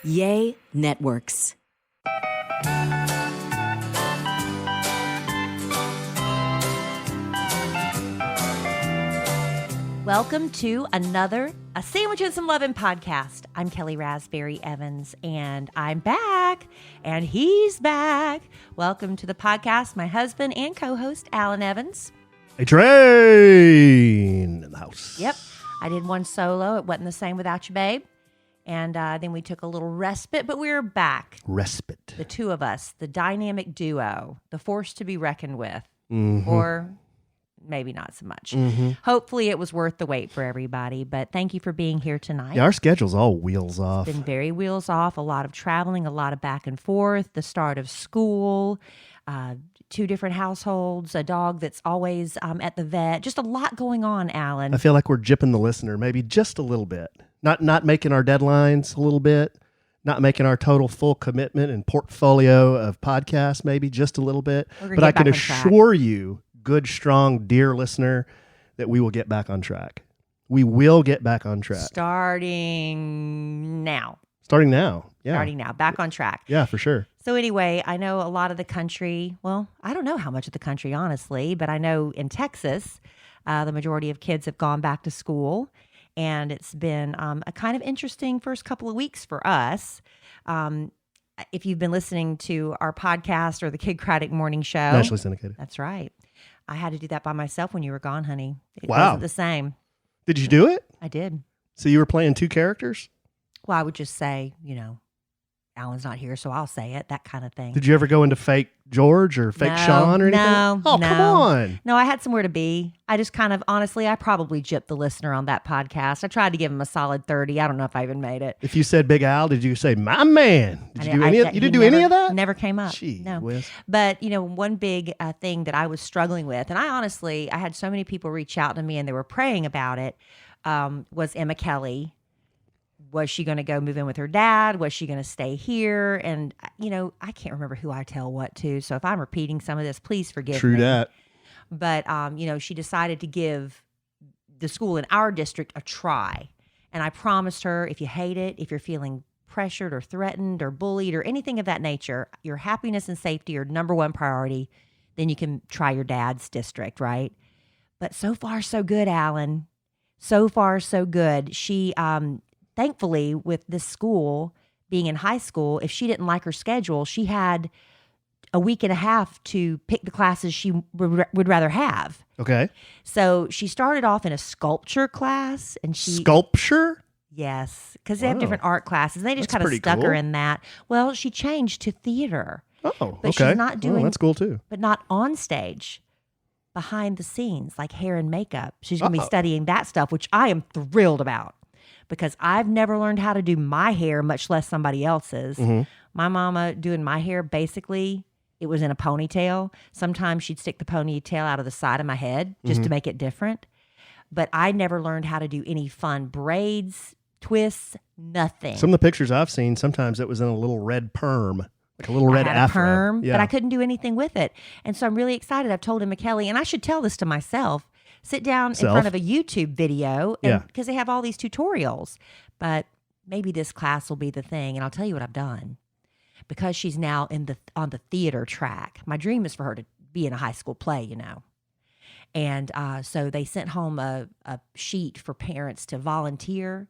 Yay Networks. Welcome to another A Sandwich and Some Lovin' podcast. I'm Kellie Raspberry Evans, and I'm back, and he's back. Welcome to the podcast, my husband and co-host, Alan Evans. A train in the house. Yep, I did one solo. It wasn't the same without you, babe. And then we took a little respite, but we're back. Respite. The two of us, the dynamic duo, the force to be reckoned with, or maybe not so much. Hopefully it was worth the wait for everybody, but thank you for being here tonight. Yeah, our schedule's all wheels off. Been very wheels off, a lot of traveling, a lot of back and forth, the start of school, two different households, a dog that's always at the vet, just a lot going on, Alan. I feel like we're gypping the listener maybe just a little bit. Not making our deadlines a little bit, not making our total full commitment and portfolio of podcasts maybe just a little bit. But I can assure you, good, strong, dear listener, that we will get back on track. We will get back on track. Starting now. Yeah. Starting now. Back on track. Yeah, for sure. So anyway, I know a lot of the country, well, I don't know how much of the country, honestly, but I know in Texas, the majority of kids have gone back to school. And it's been a kind of interesting first couple of weeks for us. If you've been listening to our podcast or the Kid Craddock Morning Show. Nationally syndicated. That's right. I had to do that by myself when you were gone, honey. It Wow. wasn't the same. Did you do it? I did. So you were playing two characters? Well, I would just say, Alan's not here, so I'll say it, that kind of thing. Did you ever go into fake George or fake Sean or anything? No. Oh, come on. No, I had somewhere to be. I just kind of, honestly, I probably gypped the listener on that podcast. I tried to give him a solid 30. I don't know if I even made it. If you said Big Al, did you say, my man? Did you do any of that? You didn't do any of that? Never came up. Gee no. whiz. But, one big thing that I was struggling with, and I had so many people reach out to me and they were praying about it, was Emma Kellie. Was she going to go move in with her dad? Was she going to stay here? And, I can't remember who I tell what to. So if I'm repeating some of this, please forgive me. True that. But, she decided to give the school in our district a try. And I promised her, if you hate it, if you're feeling pressured or threatened or bullied or anything of that nature, your happiness and safety are number one priority. Then you can try your dad's district, right? But so far, so good, Alan. So far, so good. She, thankfully, with this school being in high school, if she didn't like her schedule, she had a week and a half to pick the classes she would rather have. Okay. So she started off in a sculpture class, and Sculpture? Yes, because they have different art classes. And they just kind of stuck her in that. Well, she changed to theater. Oh, but okay. She's not doing. That's cool too. But not on stage. Behind the scenes, like hair and makeup. She's going to be studying that stuff, which I am thrilled about. Because I've never learned how to do my hair, much less somebody else's. My mama doing my hair, basically, it was in a ponytail. Sometimes she'd stick the ponytail out of the side of my head just to make it different. But I never learned how to do any fun braids, twists, nothing. Some of the pictures I've seen, sometimes it was in a little red perm, like a little red I had afro. A perm, yeah. But I couldn't do anything with it. And so I'm really excited. I've told Emma Kellie, and I should tell this to myself, sit down in front of a YouTube video because they have all these tutorials. But maybe this class will be the thing. And I'll tell you what I've done. Because she's now on the theater track. My dream is for her to be in a high school play, And so they sent home a sheet for parents to volunteer.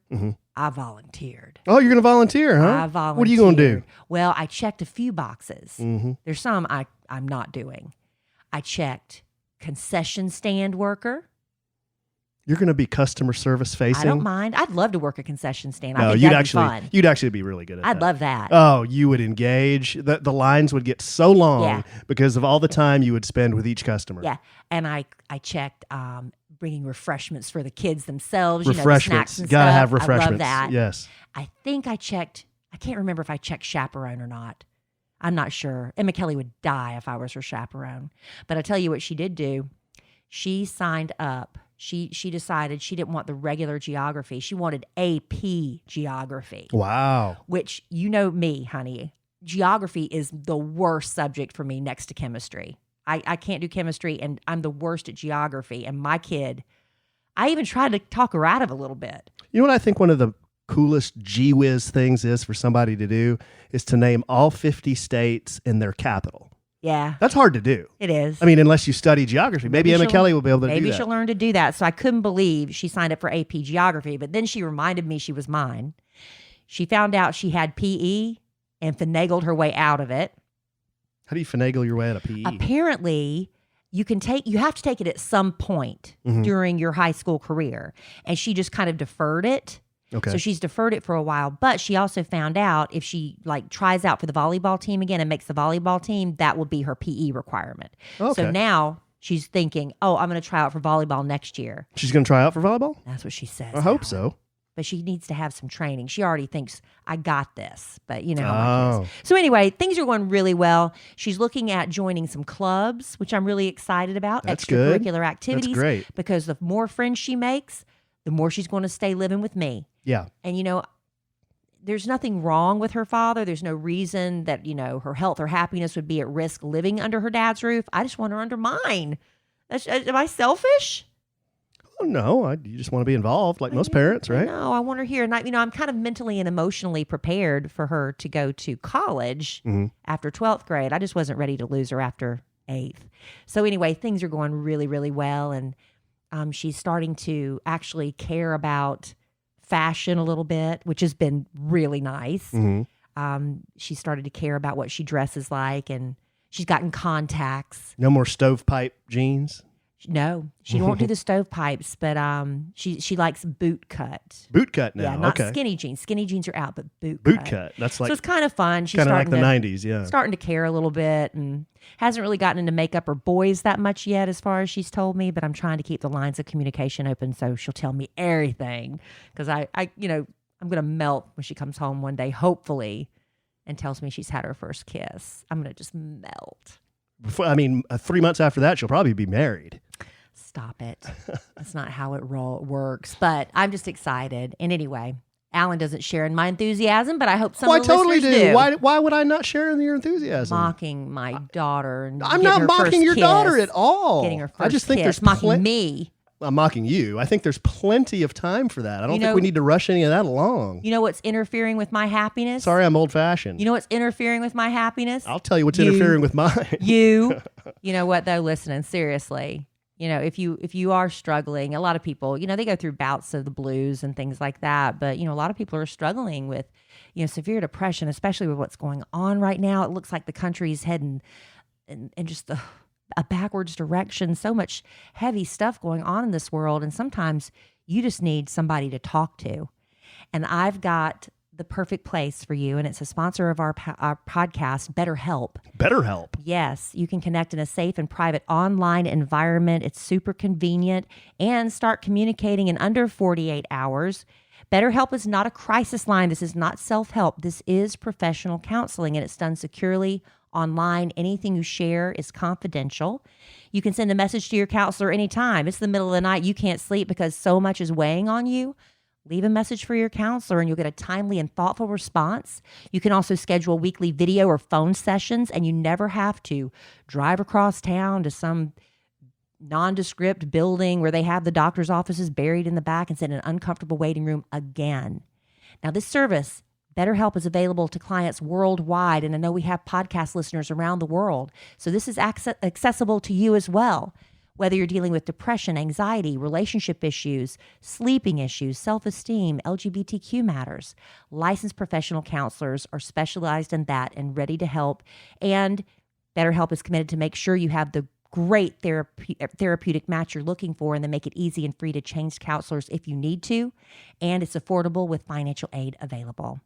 I volunteered. Oh, you're going to volunteer, huh? I volunteered. What are you going to do? Well, I checked a few boxes. There's some I'm not doing. I checked concession stand worker. You're going to be customer service facing? I don't mind. I'd love to work a concession stand. No, I think that'd be fun. You'd actually be really good at that. I'd love that. Oh, you would engage. The lines would get so long because of all the time you would spend with each customer. Yeah. And I checked bringing refreshments for the kids themselves. Refreshments. Snacks and Gotta stuff. have refreshments. I love that. Yes. I think I checked. I can't remember if I checked chaperone or not. I'm not sure. Emma Kellie would die if I was her chaperone. But I tell you what she did do. She signed up. She decided she didn't want the regular geography. She wanted AP geography. Wow. Which, me, honey. Geography is the worst subject for me next to chemistry. I can't do chemistry, and I'm the worst at geography. And my kid, I even tried to talk her out of it a little bit. You know what I think one of the coolest gee whiz things is for somebody to do is to name all 50 states and their capital. Yeah. That's hard to do. It is. I mean, unless you study geography. Maybe Emma Kellie will be able to do that. Maybe she'll learn to do that. So I couldn't believe she signed up for AP Geography, but then she reminded me she was mine. She found out she had PE and finagled her way out of it. How do you finagle your way out of PE? Apparently, you have to take it at some point during your high school career. And she just kind of deferred it. Okay. So she's deferred it for a while, but she also found out if she tries out for the volleyball team again and makes the volleyball team, that will be her PE requirement. Okay. So now she's thinking, oh, I'm going to try out for volleyball next year. She's going to try out for volleyball? That's what she says. I hope so. But she needs to have some training. She already thinks, I got this. But you know how much it is. So anyway, things are going really well. She's looking at joining some clubs, which I'm really excited about. That's extracurricular good. activities. That's great. Because the more friends she makes, the more she's going to stay living with me. Yeah. And, there's nothing wrong with her father. There's no reason that, her health or happiness would be at risk living under her dad's roof. I just want her under mine. Am I selfish? Oh, no. You just want to be involved like most parents, right? No, I want her here. And, I'm kind of mentally and emotionally prepared for her to go to college after 12th grade. I just wasn't ready to lose her after 8th. So anyway, things are going really, really well. And she's starting to actually care about fashion a little bit, which has been really nice. She started to care about what she dresses like, and she's gotten contacts. No more stovepipe jeans? No, she won't do the stovepipes, but she likes boot cut. Boot cut now, yeah, not okay. skinny jeans. Skinny jeans are out, but boot cut. That's like so it's kind of fun. She's kind of like starting the 90s, yeah. Starting to care a little bit, and hasn't really gotten into makeup or boys that much yet, as far as she's told me. But I'm trying to keep the lines of communication open so she'll tell me everything. Because I'm going to melt when she comes home one day, hopefully, and tells me she's had her first kiss. I'm going to just melt. 3 months after that, she'll probably be married. Stop it. That's not how it works. But I'm just excited. And anyway, Alan doesn't share in my enthusiasm, but I hope some of the totally listeners do. Why would I not share in your enthusiasm? Mocking my daughter. And I'm not mocking your daughter at all. Getting her first I just think kiss. there's mocking me. I'm mocking you. I think there's plenty of time for that. I don't think we need to rush any of that along. You know what's interfering with my happiness? Sorry, I'm old-fashioned. You know what's interfering with my happiness? I'll tell you what's interfering with mine. You know what, though, listening, seriously. If you are struggling, a lot of people, they go through bouts of the blues and things like that. But, a lot of people are struggling with, severe depression, especially with what's going on right now. It looks like the country's heading in just a backwards direction. So much heavy stuff going on in this world. And sometimes you just need somebody to talk to. And I've got the perfect place for you. And it's a sponsor of our podcast, BetterHelp. BetterHelp. Yes. You can connect in a safe and private online environment. It's super convenient, and start communicating in under 48 hours. BetterHelp is not a crisis line. This is not self-help. This is professional counseling, and it's done securely online. Anything you share is confidential. You can send a message to your counselor anytime. It's the middle of the night. You can't sleep because so much is weighing on you. Leave a message for your counselor and you'll get a timely and thoughtful response. You can also schedule weekly video or phone sessions, and you never have to drive across town to some nondescript building where they have the doctor's offices buried in the back and sit in an uncomfortable waiting room again. Now, this service, BetterHelp, is available to clients worldwide, and I know we have podcast listeners around the world, so this is accessible to you as well. Whether you're dealing with depression, anxiety, relationship issues, sleeping issues, self-esteem, LGBTQ matters, licensed professional counselors are specialized in that and ready to help. And BetterHelp is committed to make sure you have the great therapeutic match you're looking for, and they make it easy and free to change counselors if you need to. And it's affordable with financial aid available.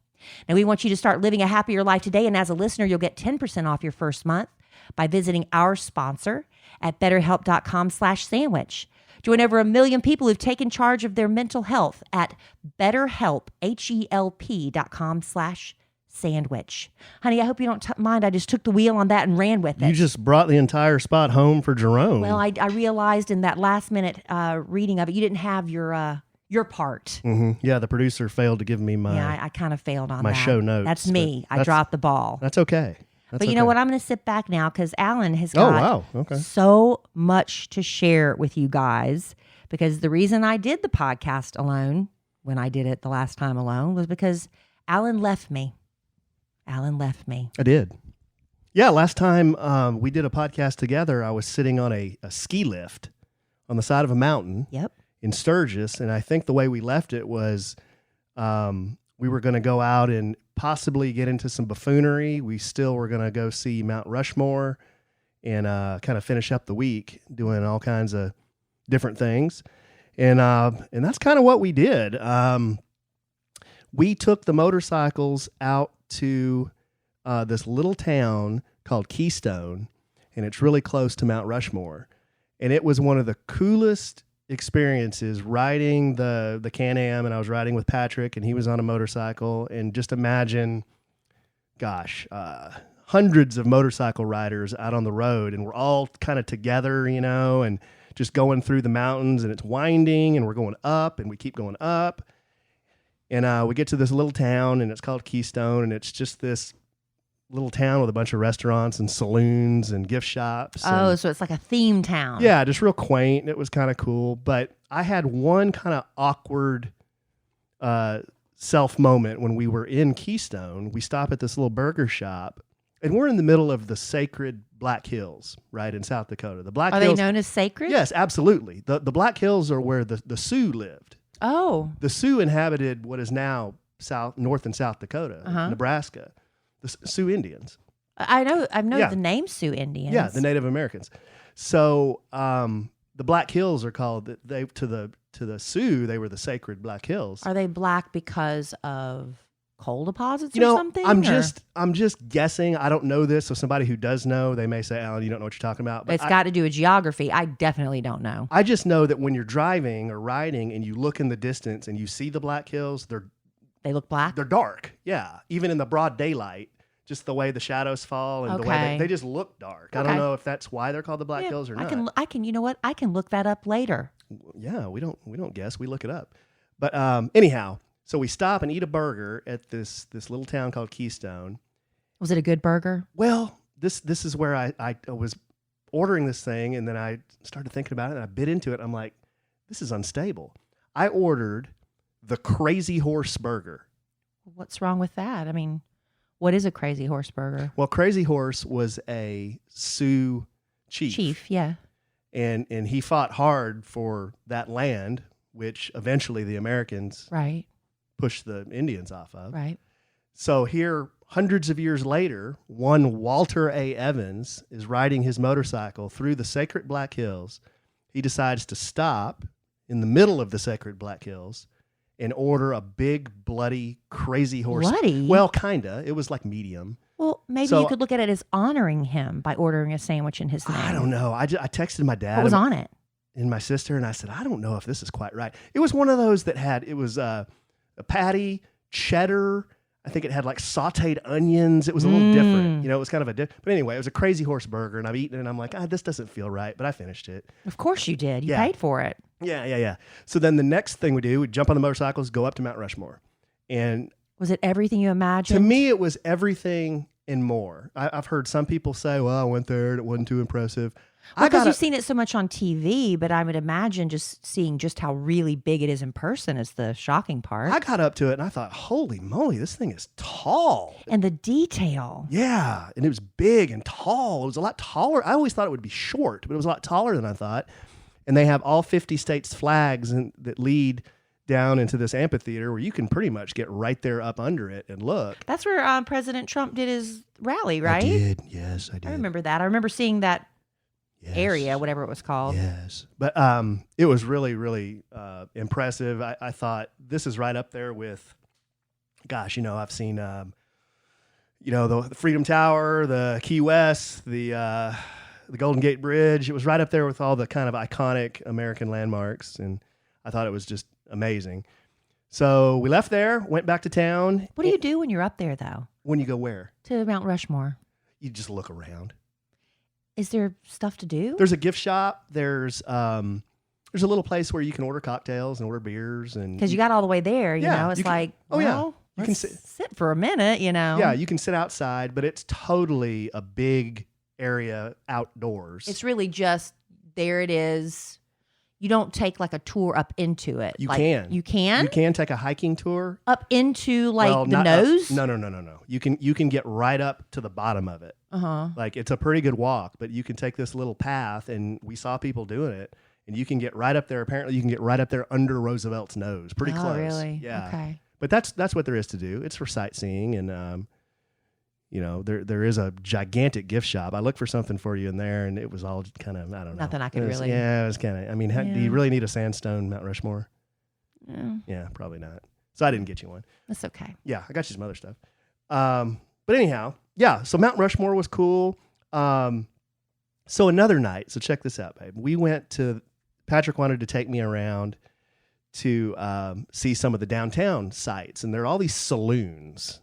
Now, we want you to start living a happier life today. And as a listener, you'll get 10% off your first month by visiting our sponsor at betterhelp.com/sandwich. Join over 1 million people who've taken charge of their mental health at BetterHelp, HELP.com/sandwich. Honey, I hope you don't mind. I just took the wheel on that and ran with it. You just brought the entire spot home for Jerome. Well, I realized in that last minute reading of it, you didn't have your part. Mm-hmm. Yeah, the producer failed to give me my I kind of failed on my that. show notes. That's me. I dropped the ball. That's okay. But you know what? I'm going to sit back now because Alan has got so much to share with you guys. Because the reason I did the podcast alone when I did it the last time alone was because Alan left me. I did. Yeah, last time we did a podcast together, I was sitting on a ski lift on the side of a mountain in Sturgis, and I think the way we left it was we were going to go out and possibly get into some buffoonery. We still were going to go see Mount Rushmore and kind of finish up the week doing all kinds of different things. And that's kind of what we did. We took the motorcycles out to this little town called Keystone, and it's really close to Mount Rushmore. And it was one of the coolest experiences riding the Can-Am, and I was riding with Patrick, and he was on a motorcycle. And just imagine, hundreds of motorcycle riders out on the road, and we're all kind of together, and just going through the mountains, and it's winding, and we're going up, and we keep going up. And we get to this little town, and it's called Keystone, and it's just this little town with a bunch of restaurants and saloons and gift shops. Oh, so it's like a theme town. Yeah, just real quaint. It was kind of cool. But I had one kind of awkward self moment when we were in Keystone. We stop at this little burger shop, and we're in the middle of the sacred Black Hills, right, in South Dakota. The Black Hills, they known as sacred? Yes, absolutely. The Black Hills are where the Sioux lived. Oh. The Sioux inhabited what is now North and South Dakota, Nebraska. The Sioux Indians. I know the name Sioux Indians. Yeah, the Native Americans. So the Black Hills are called to the Sioux. They were the sacred Black Hills. Are they black because of coal deposits or something? I'm just guessing. I don't know this. So somebody who does know, they may say, "Alan, you don't know what you're talking about." But it's got to do with geography. I definitely don't know. I just know that when you're driving or riding and you look in the distance and you see the Black Hills, they look black? They're dark. Yeah. Even in the broad daylight, just the way the shadows fall and the way they just look dark. I don't know if that's why they're called the Black Hills or not. I can, you know what? I can look that up later. Yeah, we don't guess. We look it up. But anyhow, so we stop and eat a burger at this little town called Keystone. Was it a good burger? Well, this is where I was ordering this thing, and then I started thinking about it, and I bit into it. I'm like, this is unstable. I ordered the Crazy Horse Burger. What's wrong with that? I mean, what is a Crazy Horse Burger? Well, Crazy Horse was a Sioux chief. Yeah. And he fought hard for that land, which eventually the Americans pushed the Indians off of. Right. So here, hundreds of years later, one Walter A. Evans is riding his motorcycle through the sacred Black Hills. He decides to stop in the middle of the sacred Black Hills and order a big, bloody, Crazy Horse. Bloody? Well, kind of. It was like medium. Well, maybe you could look at it as honoring him by ordering a sandwich in his name. I don't know. I texted my dad. What was on it? And my sister, and I said, I don't know if this is quite right. It was one of those that it was a patty, cheddar. I think it had like sauteed onions. It was a little different. It was kind of a different. But anyway, it was a Crazy Horse burger, and I've eaten it, and I'm like, this doesn't feel right. But I finished it. Of course you did. You paid for it. Yeah. So then the next thing we do, we jump on the motorcycles, go up to Mount Rushmore. And was it everything you imagined? To me, it was everything and more. I've heard some people say, well, I went there and it wasn't too impressive. Because you've seen it so much on TV, but I would imagine just seeing just how really big it is in person is the shocking part. I got up to it and I thought, holy moly, this thing is tall. And the detail. Yeah, and it was big and tall. It was a lot taller. I always thought it would be short, but it was a lot taller than I thought. And they have all 50 states' flags that lead down into this amphitheater where you can pretty much get right there up under it and look. That's where President Trump did his rally, right? I did. Yes, I did. I remember that. I remember seeing that area, whatever it was called. Yes. But it was really, really impressive. I thought this is right up there with, I've seen, the Freedom Tower, the Key West, the Golden Gate Bridge. It was right up there with all the kind of iconic American landmarks. And I thought it was just amazing. So we left there, went back to town. What do you do when you're up there, though? When you go where? To Mount Rushmore. You just look around. Is there stuff to do? There's a gift shop. There's a little place where you can order cocktails and order beers, and because you got all the way there, you know, it's you can sit for a minute, Yeah, you can sit outside, but it's totally a big area outdoors. It's really just there. It is. You don't take like a tour up into it. You like, can. You can? You can take a hiking tour. Up into the nose? No. You can get right up to the bottom of it. Uh-huh. Like it's a pretty good walk, but you can take this little path, and we saw people doing it, and you can get right up there. Apparently you can get right up there under Roosevelt's nose. Pretty close. Really? Yeah. Okay. But that's what there is to do. It's for sightseeing, and there is a gigantic gift shop. I looked for something for you in there, and it was all kind of, I don't know. Nothing I could really. Yeah, it was kind of. I mean, do you really need a sandstone Mount Rushmore? Yeah, probably not. So I didn't get you one. That's okay. Yeah, I got you some other stuff. But anyhow, yeah. So Mount Rushmore was cool. So another night. So check this out, babe. We went to. Patrick wanted to take me around to see some of the downtown sites, and there are all these saloons.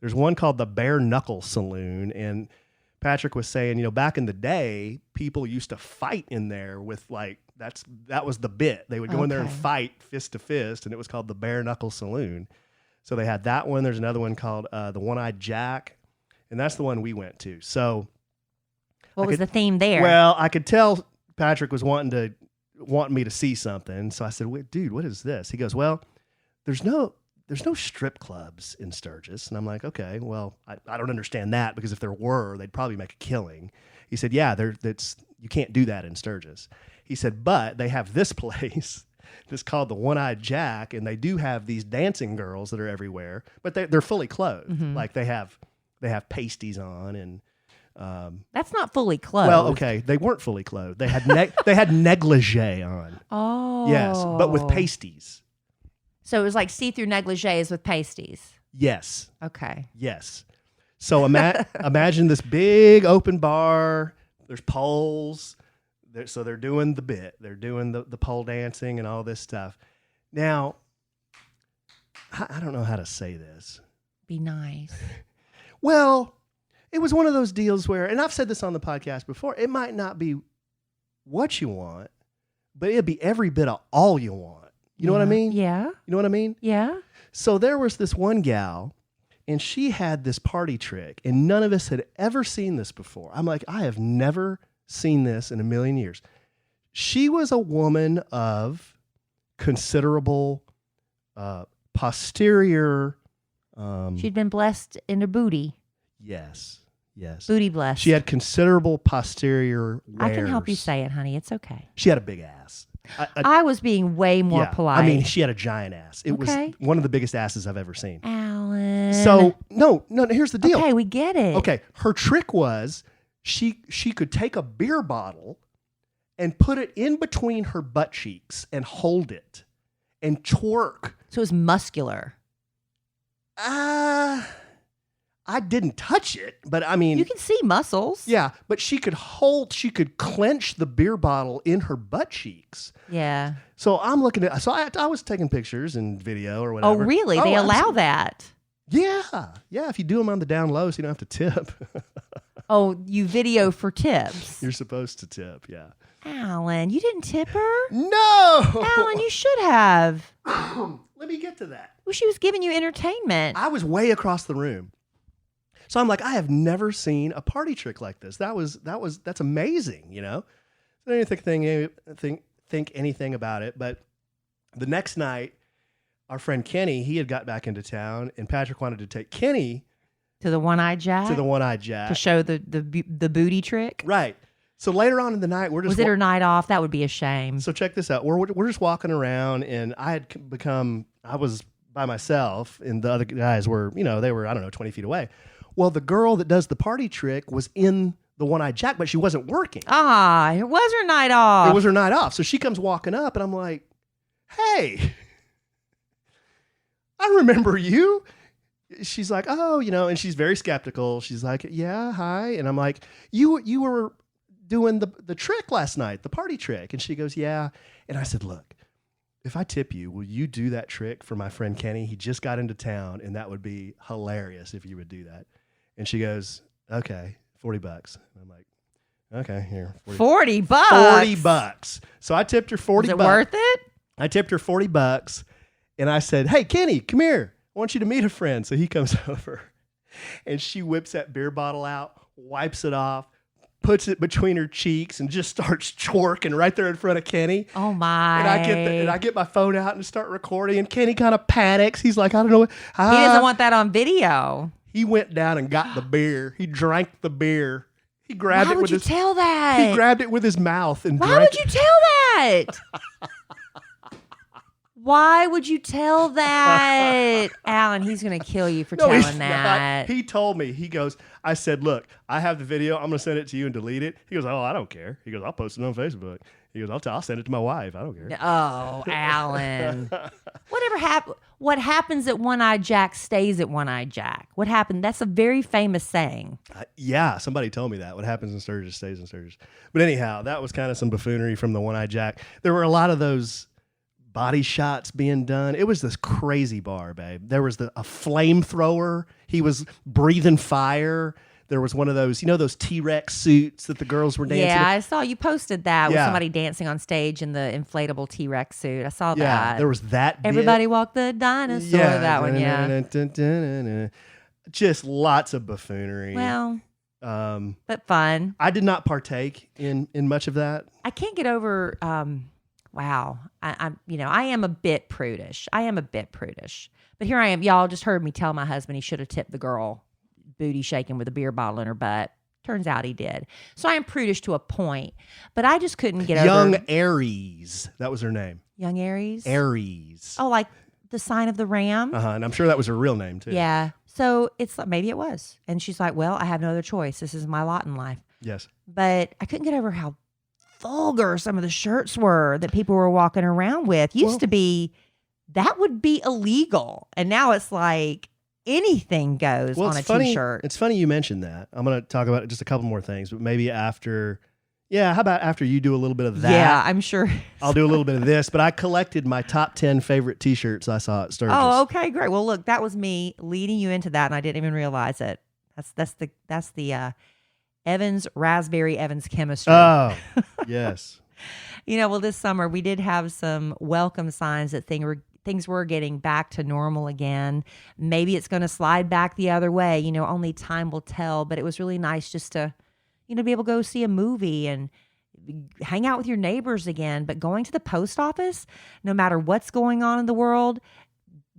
There's one called the Bare Knuckle Saloon, and Patrick was saying, back in the day, people used to fight in there with that was the bit. They would go in there and fight fist to fist, and it was called the Bare Knuckle Saloon. So they had that one. There's another one called the One-Eyed Jack, and that's the one we went to. So what was the theme there? Well, I could tell Patrick was wanting me to see something. So I said, "Wait, dude, what is this?" He goes, "Well, there's no strip clubs in Sturgis." And I'm like, okay, well, I don't understand that, because if there were, they'd probably make a killing. He said, yeah, you can't do that in Sturgis. He said, but they have this place that's called the One-Eyed Jack, and they do have these dancing girls that are everywhere, but they're fully clothed. Mm-hmm. Like they have pasties on, and that's not fully clothed. Well, okay, they weren't fully clothed. They had they had negligee on. Oh, yes, but with pasties. So it was like see-through negligees with pasties. Yes. Okay. Yes. So imagine this big open bar. There's poles. So they're doing the bit. They're doing the pole dancing and all this stuff. Now, I don't know how to say this. Be nice. Well, it was one of those deals where, and I've said this on the podcast before, it might not be what you want, but it'd be every bit of all you want. You know what I mean? Yeah. You know what I mean? Yeah. So there was this one gal, and she had this party trick, and none of us had ever seen this before. I'm like, I have never seen this in a million years. She was a woman of considerable posterior. She'd been blessed in her booty. Yes. Booty blessed. She had considerable posterior wares. I can help you say it, honey. It's okay. She had a big ass. I was being way more polite. I mean, she had a giant ass. It was one of the biggest asses I've ever seen. Alan. So, no, here's the deal. Okay, we get it. Okay, her trick was she could take a beer bottle and put it in between her butt cheeks and hold it and twerk. So it was muscular. I didn't touch it, but I mean... You can see muscles. Yeah, but she could clench the beer bottle in her butt cheeks. Yeah. So I'm looking at... So I was taking pictures and video or whatever. Oh, really? They allow that? Yeah. Yeah, if you do them on the down low, so you don't have to tip. Oh, you video for tips. You're supposed to tip, yeah. Alan, you didn't tip her? No! Alan, you should have. Let me get to that. Well, she was giving you entertainment. I was way across the room. So I'm like, I have never seen a party trick like this. That's amazing, I didn't think anything about it. But the next night, our friend Kenny, he had got back into town, and Patrick wanted to take Kenny to the One-Eyed Jack. To show the booty trick. Right. So later on in the night, we're just... Was it her night off? That would be a shame. So check this out. We're just walking around, and I was by myself, and the other guys were, they were, 20 feet away. Well, the girl that does the party trick was in the One-Eyed Jack, but she wasn't working. It was her night off. It was her night off. So she comes walking up, and I'm like, hey, I remember you. She's like, oh, and she's very skeptical. She's like, yeah, hi. And I'm like, you were doing the trick last night, the party trick. And she goes, yeah. And I said, look, if I tip you, will you do that trick for my friend Kenny? He just got into town, and that would be hilarious if you would do that. And she goes, okay, $40. And I'm like, okay, here. $40? $40. So I tipped her $40. Was it worth it? I tipped her $40, and I said, hey, Kenny, come here. I want you to meet a friend. So he comes over, and she whips that beer bottle out, wipes it off, puts it between her cheeks and just starts twerking right there in front of Kenny. Oh my! And I get my phone out and start recording. And Kenny kind of panics. He's like, I don't know. He doesn't want that on video. He went down and got the beer. He drank the beer. He grabbed Why it would with you his. tell that? He grabbed it with his mouth and. Why would you tell that? Why would you tell that? Alan, he's going to kill you for telling that. Not. He told me. He goes, I said, look, I have the video. I'm going to send it to you and delete it. He goes, oh, I don't care. He goes, I'll post it on Facebook. He goes, I'll send it to my wife. I don't care. Oh, Alan. What happens at One-Eyed Jack stays at One-Eyed Jack. What happened? That's a very famous saying. Yeah, somebody told me that. What happens in Sturgis stays in Sturgis. But anyhow, that was kind of some buffoonery from the One-Eyed Jack. There were a lot of those body shots being done. It was this crazy bar, babe. There was a flamethrower. He was breathing fire. There was one of those, those T-Rex suits that the girls were dancing. Yeah, I saw you posted that with somebody dancing on stage in the inflatable T-Rex suit. I saw that. Yeah, there was that. Everybody walked the dinosaur. Yeah, that one. Yeah. Just lots of buffoonery. Well, but fun. I did not partake in much of that. I can't get over. Wow, I am a bit prudish. But here I am. Y'all just heard me tell my husband he should have tipped the girl booty shaking with a beer bottle in her butt. Turns out he did. So I am prudish to a point, but I just couldn't get over. Young Aries. That was her name. Young Aries? Aries. Oh, like the sign of the ram? And I'm sure that was her real name too. Yeah. So it's like, maybe it was. And she's like, well, I have no other choice. This is my lot in life. Yes. But I couldn't get over how vulgar some of the shirts were that people were walking around with. Used to be, that would be illegal. And now it's like, anything goes on a T-shirt. It's funny you mentioned that. I'm going to talk about just a couple more things, but maybe after. Yeah, how about after you do a little bit of that? Yeah, I'm sure. I'll do a little bit of this, but I collected my top 10 favorite T-shirts I saw at Sturgis. Oh, okay, great. Well, look, that was me leading you into that, and I didn't even realize it. That's the Evans Raspberry Evans chemistry. Oh, yes. Well, this summer we did have some welcome signs that things were getting back to normal again. Maybe it's going to slide back the other way. Only time will tell. But it was really nice just to, be able to go see a movie and hang out with your neighbors again. But going to the post office, no matter what's going on in the world,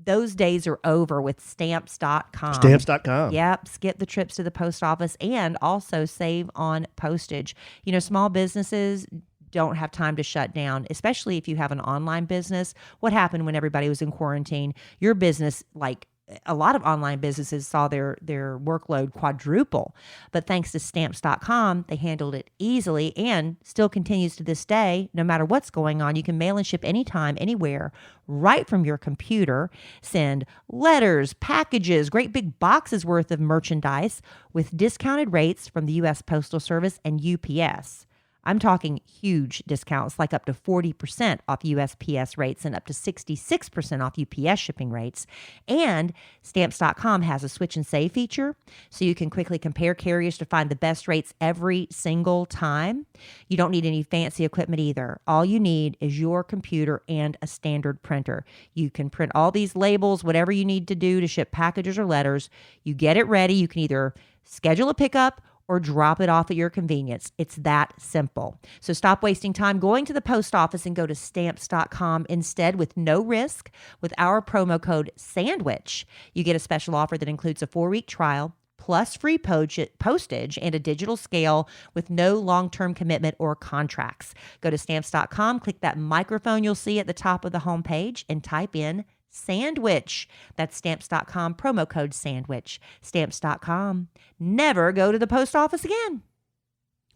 those days are over with Stamps.com. Stamps.com. Yep. Skip the trips to the post office and also save on postage. Small businesses don't have time to shut down, especially if you have an online business. What happened when everybody was in quarantine? Your business, like a lot of online businesses, saw their workload quadruple. But thanks to Stamps.com, they handled it easily and still continues to this day. No matter what's going on, you can mail and ship anytime, anywhere, right from your computer. Send letters, packages, great big boxes worth of merchandise with discounted rates from the U.S. Postal Service and UPS. I'm talking huge discounts, like up to 40% off USPS rates and up to 66% off UPS shipping rates. And Stamps.com has a switch and save feature, so you can quickly compare carriers to find the best rates every single time. You don't need any fancy equipment either. All you need is your computer and a standard printer. You can print all these labels, whatever you need to do to ship packages or letters. You get it ready. You can either schedule a pickup or drop it off at your convenience. It's that simple. So stop wasting time going to the post office and go to Stamps.com instead with no risk. With our promo code SANDWICH, you get a special offer that includes a 4-week trial, plus free postage and a digital scale with no long-term commitment or contracts. Go to Stamps.com, click that microphone you'll see at the top of the homepage, and type in Sandwich. That's Stamps.com, promo code SANDWICH. Stamps.com. Never go to the post office again.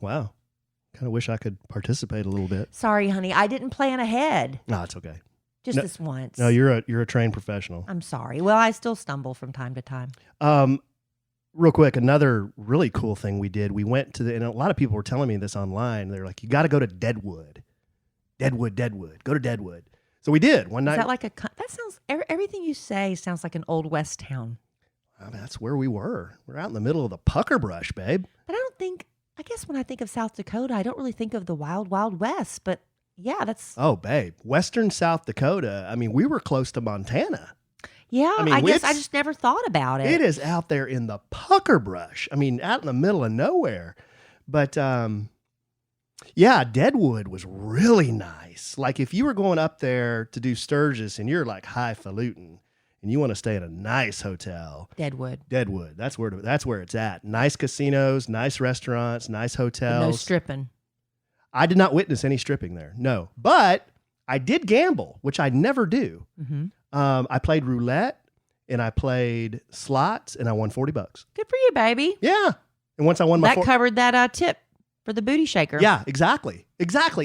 Wow. Kind of wish I could participate a little bit. Sorry, honey. I didn't plan ahead. No, it's okay. Just this once. No, you're a trained professional. I'm sorry. Well, I still stumble from time to time. Real quick, another really cool thing we did. We went to and a lot of people were telling me this online. They're like, you got to go to Deadwood. Deadwood. Go to Deadwood. So we did one night. Is that like that sounds, everything you say sounds like an old West town. I mean, that's where we were. We're out in the middle of the pucker brush, babe. But I guess when I think of South Dakota, I don't really think of the wild, wild West. But yeah, that's. Oh, babe. Western South Dakota. I mean, we were close to Montana. Yeah, I guess I just never thought about it. It is out there in the pucker brush. I mean, out in the middle of nowhere. But yeah, Deadwood was really nice. Like if you were going up there to do Sturgis and you're like highfalutin and you want to stay in a nice hotel, Deadwood. That's where it's at. Nice casinos, nice restaurants, nice hotels. But no stripping. I did not witness any stripping there. No, but I did gamble, which I never do. Mm-hmm. I played roulette and I played slots and I won $40. Good for you, baby. Yeah. And once I won that covered that tip for the booty shaker. Yeah, exactly.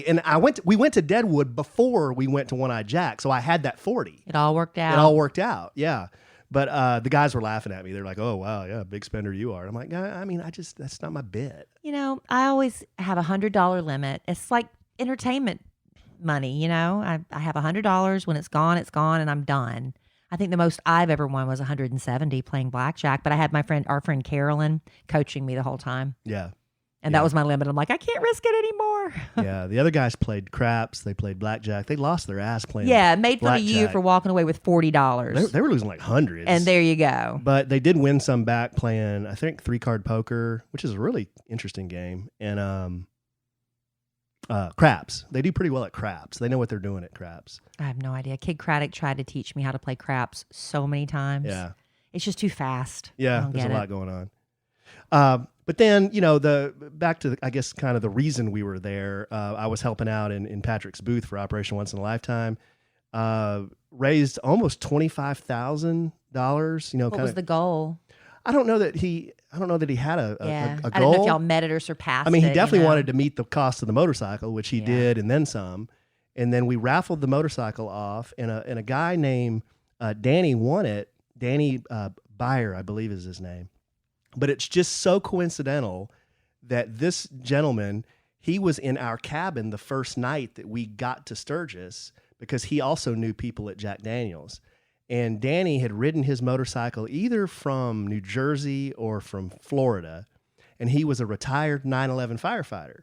And we went to Deadwood before we went to One-Eyed Jack, so I had that 40. It all worked out. Yeah. But the guys were laughing at me. They're like, "Oh, wow, yeah, big spender you are." And I'm like, I mean, that's not my bit. You know, I always have $100 limit. It's like entertainment money, you know. I have $100. When it's gone, and I'm done. I think the most I've ever won was 170 playing blackjack, but I had our friend Carolyn coaching me the whole time. Yeah. And that was my limit. I'm like, I can't risk it anymore. Yeah, the other guys played craps. They played blackjack. They lost their ass playing. Yeah, made fun blackjack. of you for walking away with $40. They were losing like hundreds. And there you go. But they did win some back playing, I think, 3-card poker, which is a really interesting game. And craps. They do pretty well at craps. They know what they're doing at craps. I have no idea. Kid Craddock tried to teach me how to play craps so many times. Yeah. It's just too fast. Yeah, there's a lot going on. But then, you know, back to, I guess, kind of the reason we were there. I was helping out in Patrick's booth for Operation Once in a Lifetime. Raised almost $25,000. You know, what was the goal? I don't know that he had a goal. I don't know if y'all met it or surpassed it. I mean, he definitely wanted to meet the cost of the motorcycle, which he did, and then some. And then we raffled the motorcycle off, and a guy named Danny won it. Danny Byer, I believe, is his name. But it's just so coincidental that this gentleman, he was in our cabin the first night that we got to Sturgis because he also knew people at Jack Daniels. And Danny had ridden his motorcycle either from New Jersey or from Florida, and he was a retired 9/11 firefighter.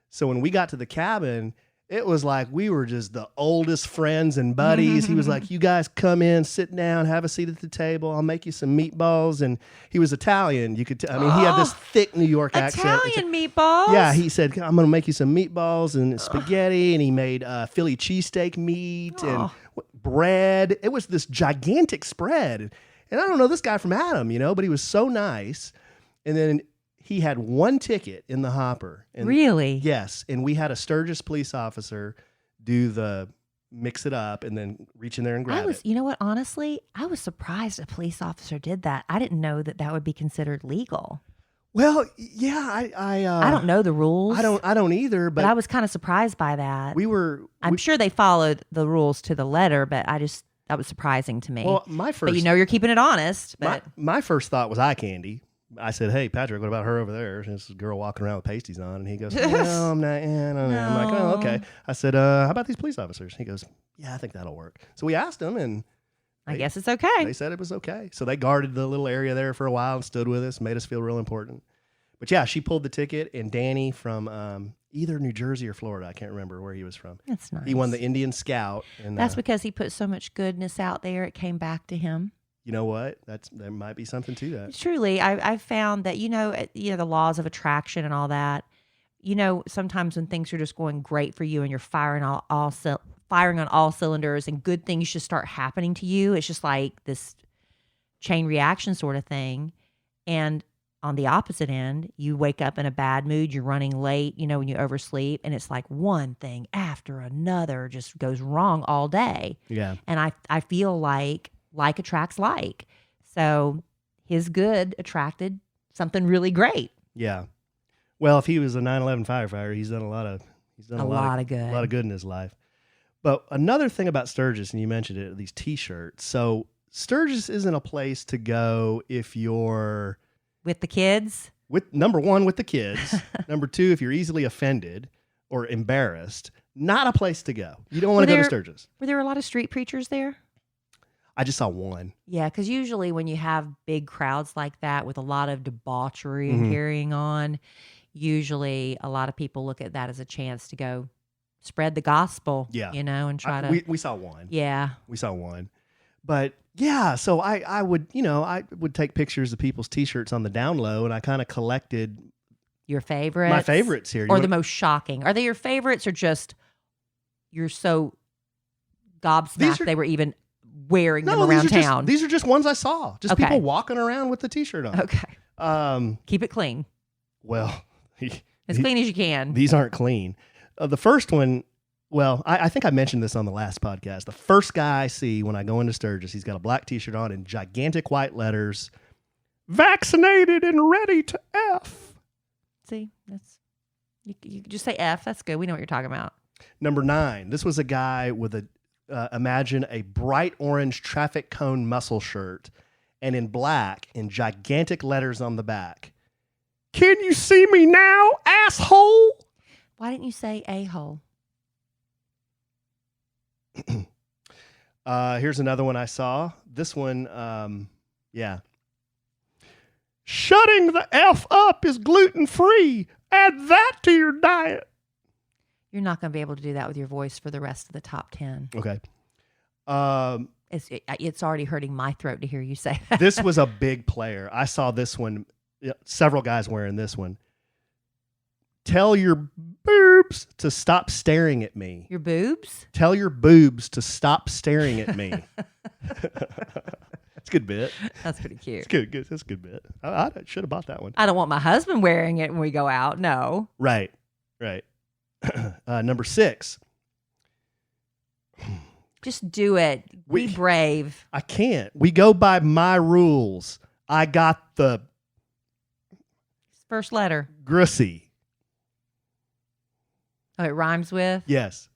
So when we got to the cabin, it was like we were just the oldest friends and buddies. He was like, "You guys come in, sit down, have a seat at the table. I'll make you some meatballs." And he was Italian. You could he had this thick New York accent. Italian meatballs? Yeah, he said, "I'm going to make you some meatballs and spaghetti." And he made Philly cheesesteak meat and bread. It was this gigantic spread. And I don't know this guy from Adam, you know, but he was so nice. And then he had one ticket in the hopper. And really? Yes. And we had a Sturgis police officer do the mix it up and then reach in there and grab it. You know what? Honestly, I was surprised a police officer did that. I didn't know that would be considered legal. Well, yeah, I don't know the rules. I don't either. But I was kind of surprised by that. I'm sure they followed the rules to the letter, but that was surprising to me. Well, but you know, you're keeping it honest. But my first thought was eye candy. I said, "Hey, Patrick, what about her over there? This girl walking around with pasties on." And he goes, "No, I'm not. I don't know." I'm like, "Oh, okay." I said, "How about these police officers?" He goes, "Yeah, I think that'll work." So we asked him, and I guess it's okay. They said it was okay. So they guarded the little area there for a while and stood with us, made us feel real important. But yeah, she pulled the ticket, and Danny from either New Jersey or Florida, I can't remember where he was from. That's nice. He won the Indian Scout. And that's because he put so much goodness out there, it came back to him. You know what? There might be something to that. Truly, I've found that, you know, the laws of attraction and all that, you know, sometimes when things are just going great for you and you're firing on all cylinders and good things just start happening to you, it's just like this chain reaction sort of thing. And on the opposite end, you wake up in a bad mood, you're running late, you know, when you oversleep, and it's like one thing after another just goes wrong all day. Yeah. And I feel like attracts like. So his good attracted something really great. Yeah. Well, if he was a 9/11 firefighter, he's done a lot of good. A lot of good in his life. But another thing about Sturgis, and you mentioned it, these T-shirts. So Sturgis isn't a place to go if you're with the kids. Number one, with the kids. Number two, if you're easily offended or embarrassed, not a place to go. You don't want to go to Sturgis. Were there a lot of street preachers there? I just saw one. Yeah, because usually when you have big crowds like that with a lot of debauchery and carrying on, usually a lot of people look at that as a chance to go spread the gospel, you know, and try to... We saw one. Yeah. We saw one. But yeah, so I would take pictures of people's T-shirts on the down low, and I kind of collected Your favorites? My favorites here. Or the most shocking? Are they your favorites or just you're so gobsmacked they were even wearing them around town? These are just ones I saw. Just Okay. people walking around with the T-shirt on. Okay. Keep it clean. Well, as clean as you can. These aren't clean. The first one, well, I think I mentioned this on the last podcast. The first guy I see when I go into Sturgis, he's got a black T-shirt on in gigantic white letters, vaccinated and ready to F. See, that's you just say F. That's good. We know what you're talking about. Number 9. This was a guy with imagine a bright orange traffic cone muscle shirt, and in black, in gigantic letters on the back. Can you see me now, asshole? Why didn't you say a-hole? Here's another one I saw. This one, yeah. Shutting the F up is gluten-free. Add that to your diet. You're not going to be able to do that with your voice for the rest of the top 10. Okay. It's already hurting my throat to hear you say that. This was a big player. I saw this one. Several guys wearing this one. Tell your boobs to stop staring at me. Your boobs? Tell your boobs to stop staring at me. It's a good bit. That's pretty cute. It's good. That's a good bit. I should have bought that one. I don't want my husband wearing it when we go out. No. Right. Number 6. Just do it. Be brave. I can't. We go by my rules. I got the first letter. Grussy. Oh, it rhymes with? Yes.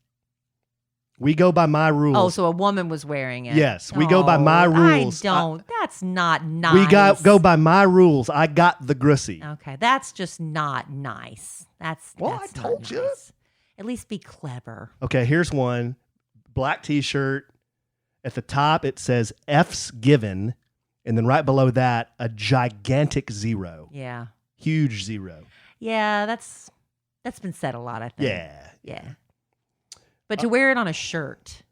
We go by my rules. Oh, so a woman was wearing it. Yes, we go by my rules. I don't. That's not nice. We go by my rules. I got the Grussy. Okay, that's just not nice. That's I told you. Nice. At least be clever. Okay, here's one. Black T-shirt. At the top, it says F's given. And then right below that, a gigantic 0. Yeah. Huge 0. Yeah, that's been said a lot, I think. Yeah. But to wear it on a shirt.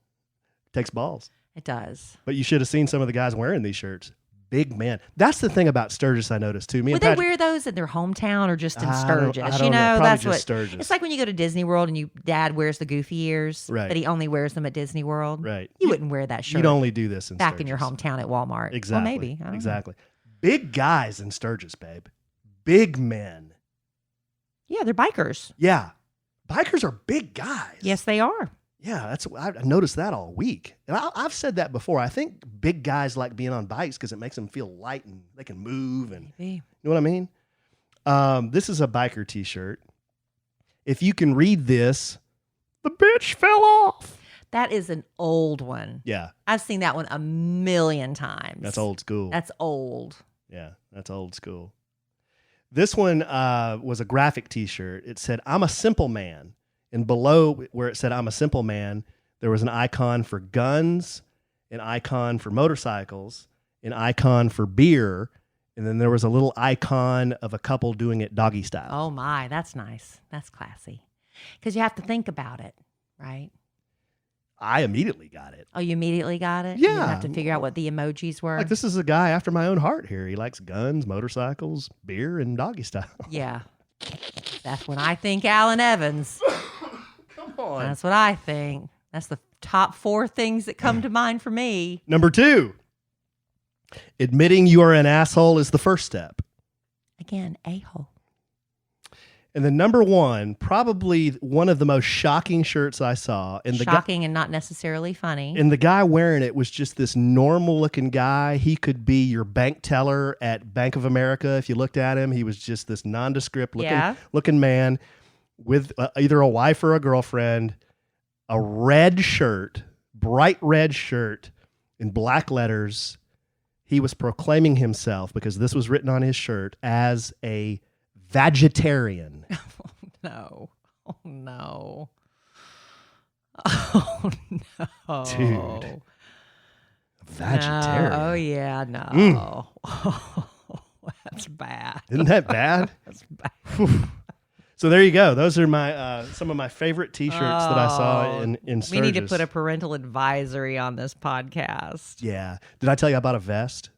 Takes balls. It does. But you should have seen some of the guys wearing these shirts. Big men. That's the thing about Sturgis I noticed too. Would they wear those in their hometown or just in Sturgis? I don't know. That's just what Sturgis. It's like when you go to Disney World and Dad wears the goofy ears, right? But he only wears them at Disney World, right? You wouldn't wear that shirt. You'd only do this back Sturgis. in your hometown at Walmart. Exactly. Well, maybe. I don't know. Big guys in Sturgis, babe. Big men. Yeah, they're bikers. Yeah, bikers are big guys. Yes, they are. Yeah, I noticed that all week. And I've said that before. I think big guys like being on bikes because it makes them feel light and they can move. And maybe. You know what I mean? This is a biker T-shirt. If you can read this, the bitch fell off. That is an old one. Yeah. I've seen that one a million times. That's old school. That's old. Yeah, that's old school. This one was a graphic T-shirt. It said, I'm a simple man. And below where it said, I'm a simple man, there was an icon for guns, an icon for motorcycles, an icon for beer, and then there was a little icon of a couple doing it doggy style. Oh, my. That's nice. That's classy. Because you have to think about it, right? I immediately got it. Oh, you immediately got it? Yeah. You didn't have to figure out what the emojis were? Like, this is a guy after my own heart here. He likes guns, motorcycles, beer, and doggy style. Yeah. That's when I think Alan Evans. Come on. That's what I think. That's the top 4 things that come to mind for me. Number 2, admitting you are an asshole is the first step. Again, a-hole. And then number 1, probably one of the most shocking shirts I saw. And shocking and not necessarily funny. And the guy wearing it was just this normal looking guy. He could be your bank teller at Bank of America. If you looked at him, he was just this nondescript looking man with either a wife or a girlfriend, a red shirt, bright red shirt in black letters. He was proclaiming himself, because this was written on his shirt, as a vegetarian. Oh, no. Oh, no. Oh, no. Dude. Vegetarian. No. Oh, yeah, no. Oh, that's bad. Isn't that bad? That's bad. So there you go. Those are my some of my favorite T-shirts that I saw in Sturgis. We need to put a parental advisory on this podcast. Yeah. Did I tell you I bought a vest?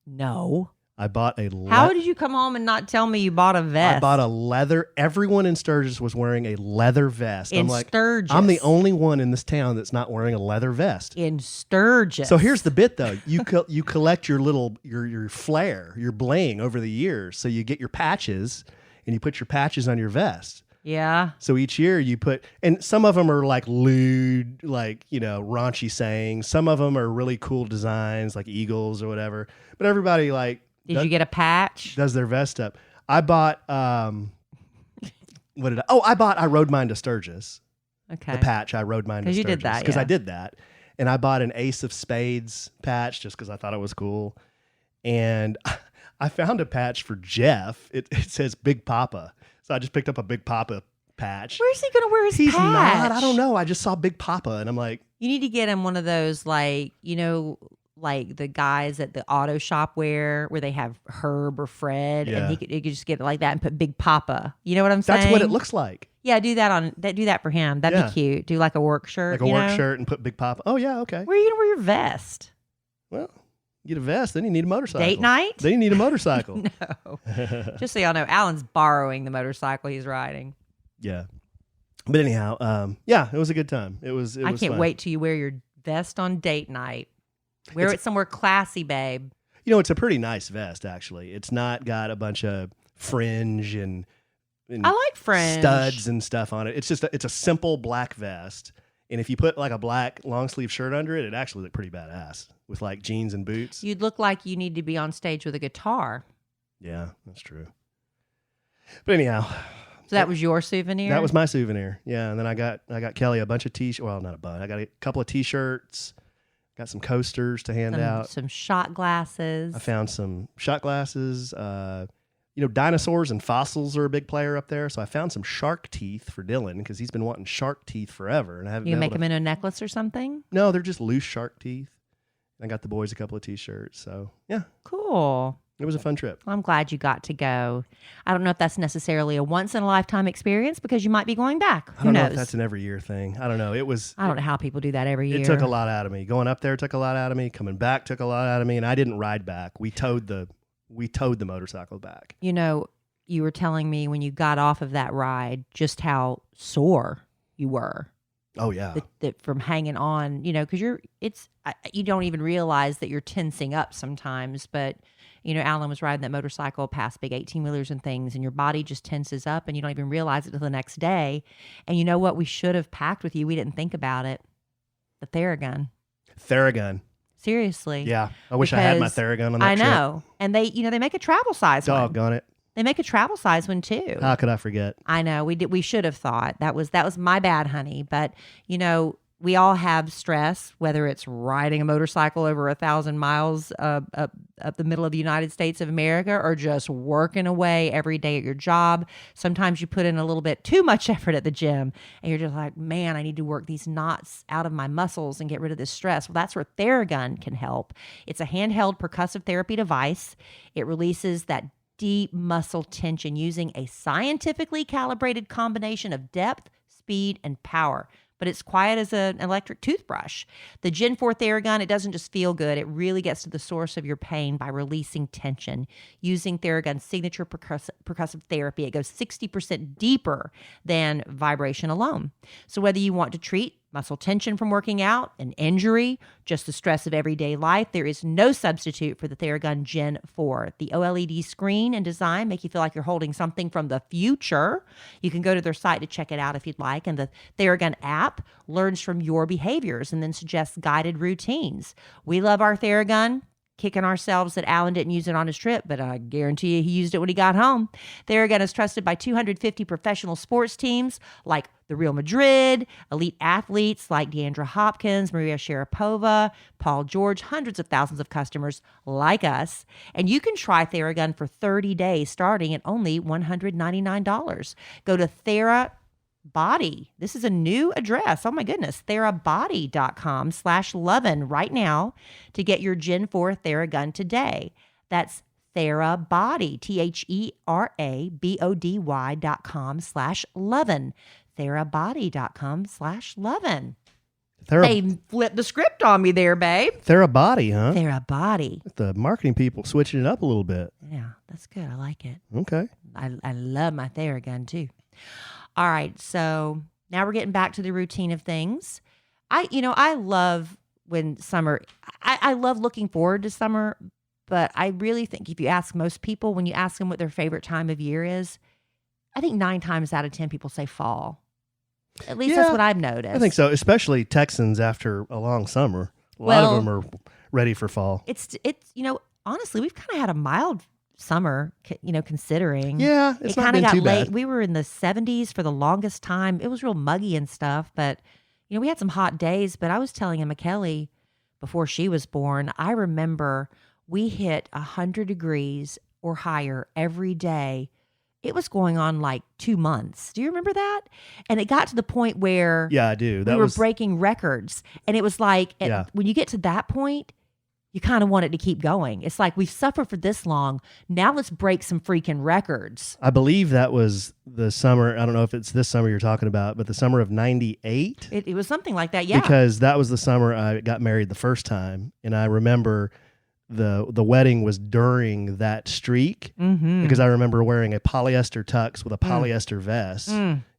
No. I bought a How did you come home and not tell me you bought a vest? I bought a leather. Everyone in Sturgis was wearing a leather vest. In I'm like, Sturgis. I'm the only one in this town that's not wearing a leather vest. In Sturgis. So here's the bit, though. You collect your little your flair, your bling over the years. So you get your patches, and you put your patches on your vest. Yeah. So each year you put, and some of them are like lewd, like, raunchy sayings. Some of them are really cool designs, like eagles or whatever. But everybody Did you get a patch? Does their vest up. I bought, I rode mine to Sturgis. Okay. The patch, I rode mine to Sturgis. Because you did that, Because yeah. I did that. And I bought an Ace of Spades patch just because I thought it was cool. And I found a patch for Jeff. It says Big Papa. So I just picked up a Big Papa patch. Where's he going to wear his He's patch? not. I don't know. I just saw Big Papa, and I'm like, You need to get him one of those, like the guys at the auto shop wear, where they have Herb or Fred, Yeah. and he could just get it like that and put Big Papa. You know what I'm saying? that's what it looks like. Yeah, do that for him. That'd Yeah. be cute. Do like a work shirt. Like a work shirt and put Big Papa. Oh, yeah, okay. Where are you going to wear your vest? Well, get a vest, then you need a motorcycle. Date night? Then you need a motorcycle. No. Just so y'all know, Alan's borrowing the motorcycle he's riding. Yeah. But anyhow, it was a good time. It was I can't fun. wait till you wear your vest on date night. Wear it somewhere classy, babe. It's a pretty nice vest, actually. It's not got a bunch of fringe and I like fringe. studs and stuff on it. It's just it's a simple black vest. And if you put like a black long sleeve shirt under it, it actually looked pretty badass with like jeans and boots. You'd look like you need to be on stage with a guitar. Yeah, that's true. But anyhow, So that was your souvenir? that was my souvenir. Yeah, and then I got Kellie a bunch of t-shirts. Well, not a bunch. I got a couple of t-shirts. Got some coasters to hand out. Some shot glasses. I found some shot glasses. Dinosaurs and fossils are a big player up there. So I found some shark teeth for Dylan because he's been wanting shark teeth forever, and I haven't. You been make able them into a necklace or something? No, they're just loose shark teeth. I got the boys a couple of t-shirts. So yeah, Cool. it was a fun trip. I'm glad you got to go. I don't know if that's necessarily a once-in-a-lifetime experience because you might be going back. I don't know knows? if that's an every year thing. I don't know. It was. I don't know how people do that every year. It took a lot out of me. Going up there took a lot out of me. Coming back took a lot out of me, and I didn't ride back. We towed the motorcycle back. You were telling me when you got off of that ride just how sore you were. Oh yeah. That from hanging on, because you don't even realize that you're tensing up sometimes. But Alan was riding that motorcycle past big 18-wheelers and things, and your body just tenses up, and you don't even realize it till the next day. And you know what? We should have packed with you. We didn't think about it. The Theragun. Theragun. Seriously. Yeah, I wish I had my Theragun on that trip. I know, and they make a travel size one. Doggone it. They make a travel size one too. How could I forget? I know we did. We should have thought that was my bad, honey. But we all have stress, whether it's riding a motorcycle over 1,000 miles up the middle of the United States of America, or just working away every day at your job. Sometimes you put in a little bit too much effort at the gym, and you're just like, man, I need to work these knots out of my muscles and get rid of this stress. Well, that's where Theragun can help. It's a handheld percussive therapy device. It releases that deep muscle tension using a scientifically calibrated combination of depth, speed, and power. But it's quiet as an electric toothbrush. The Gen 4 Theragun, it doesn't just feel good. It really gets to the source of your pain by releasing tension. Using Theragun's signature percussive therapy, it goes 60% deeper than vibration alone. So whether you want to treat muscle tension from working out, an injury, just the stress of everyday life, there is no substitute for the Theragun Gen 4. The OLED screen and design make you feel like you're holding something from the future. You can go to their site to check it out if you'd like. And the Theragun app learns from your behaviors and then suggests guided routines. We love our Theragun. Kicking ourselves that Alan didn't use it on his trip, but I guarantee you he used it when he got home. Theragun is trusted by 250 professional sports teams like the Real Madrid, elite athletes like Deandra Hopkins, Maria Sharapova, Paul George, hundreds of thousands of customers like us. And you can try Theragun for 30 days starting at only $199. Go to Therabody. This is a new address. Oh my goodness. Therabody.com/lovin' right now to get your Gen 4 Theragun today. That's Therabody, THERABODY.com/lovin'. Therabody.com/lovin'. They flipped the script on me there, babe. Therabody, huh? Therabody. The marketing people switching it up a little bit. Yeah, that's good. I like it. Okay. I love my Theragun too. All right, so now we're getting back to the routine of things. I love when summer. I love looking forward to summer, but I really think if you ask most people, when you ask them what their favorite time of year is, I think 9 times out of 10 people say fall. At least that's what I've noticed. I think so, especially Texans after a long summer. A lot of them are ready for fall. It's honestly, we've kind of had a mild summer, considering. Yeah, it's not been too bad. We were in the 70s for the longest time. It was real muggy and stuff, but we had some hot days. But I was telling Emma Kellie before she was born, I remember we hit 100 degrees or higher every day. It was going on like 2 months. Do you remember that? And it got to the point where I do. We were breaking records. And it was like, when you get to that point, you kind of want it to keep going. It's like, we've suffered for this long. Now let's break some freaking records. I believe that was the summer. I don't know if it's this summer you're talking about, but the summer of 98. It was something like that, yeah. Because that was the summer I got married the first time. And I remember the wedding was during that streak, because I remember wearing a polyester tux with a polyester vest.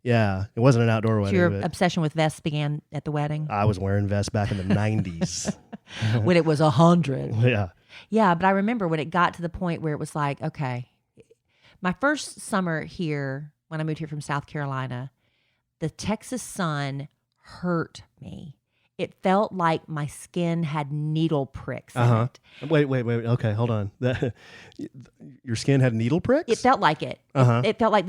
Yeah, it wasn't an outdoor wedding. So your obsession with vests began at the wedding? I was wearing vests back in the 90s. When it was 100. Yeah. Yeah, but I remember when it got to the point where it was like, okay, my first summer here, when I moved here from South Carolina, the Texas sun hurt me. It felt like my skin had needle pricks in it. Wait. Okay, hold on. Your skin had needle pricks? It felt like it. It felt like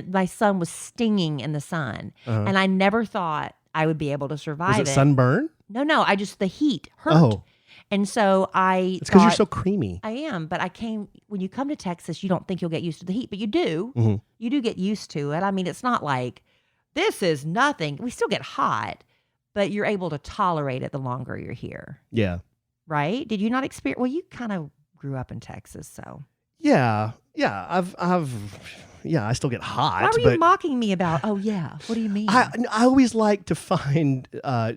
my sun was stinging in the sun. And I never thought I would be able to survive it. Was it sunburn? No. the heat hurt. Oh. And so It's because you're so creamy. I am, but when you come to Texas, you don't think you'll get used to the heat, but you do. You do get used to it. I mean, it's not like, this is nothing. We still get hot, but you're able to tolerate it the longer you're here. Yeah. Right? Did you not experience? Well, you kind of grew up in Texas, so. Yeah. I still get hot. Why were you mocking me about? Oh yeah. What do you mean? I always like to find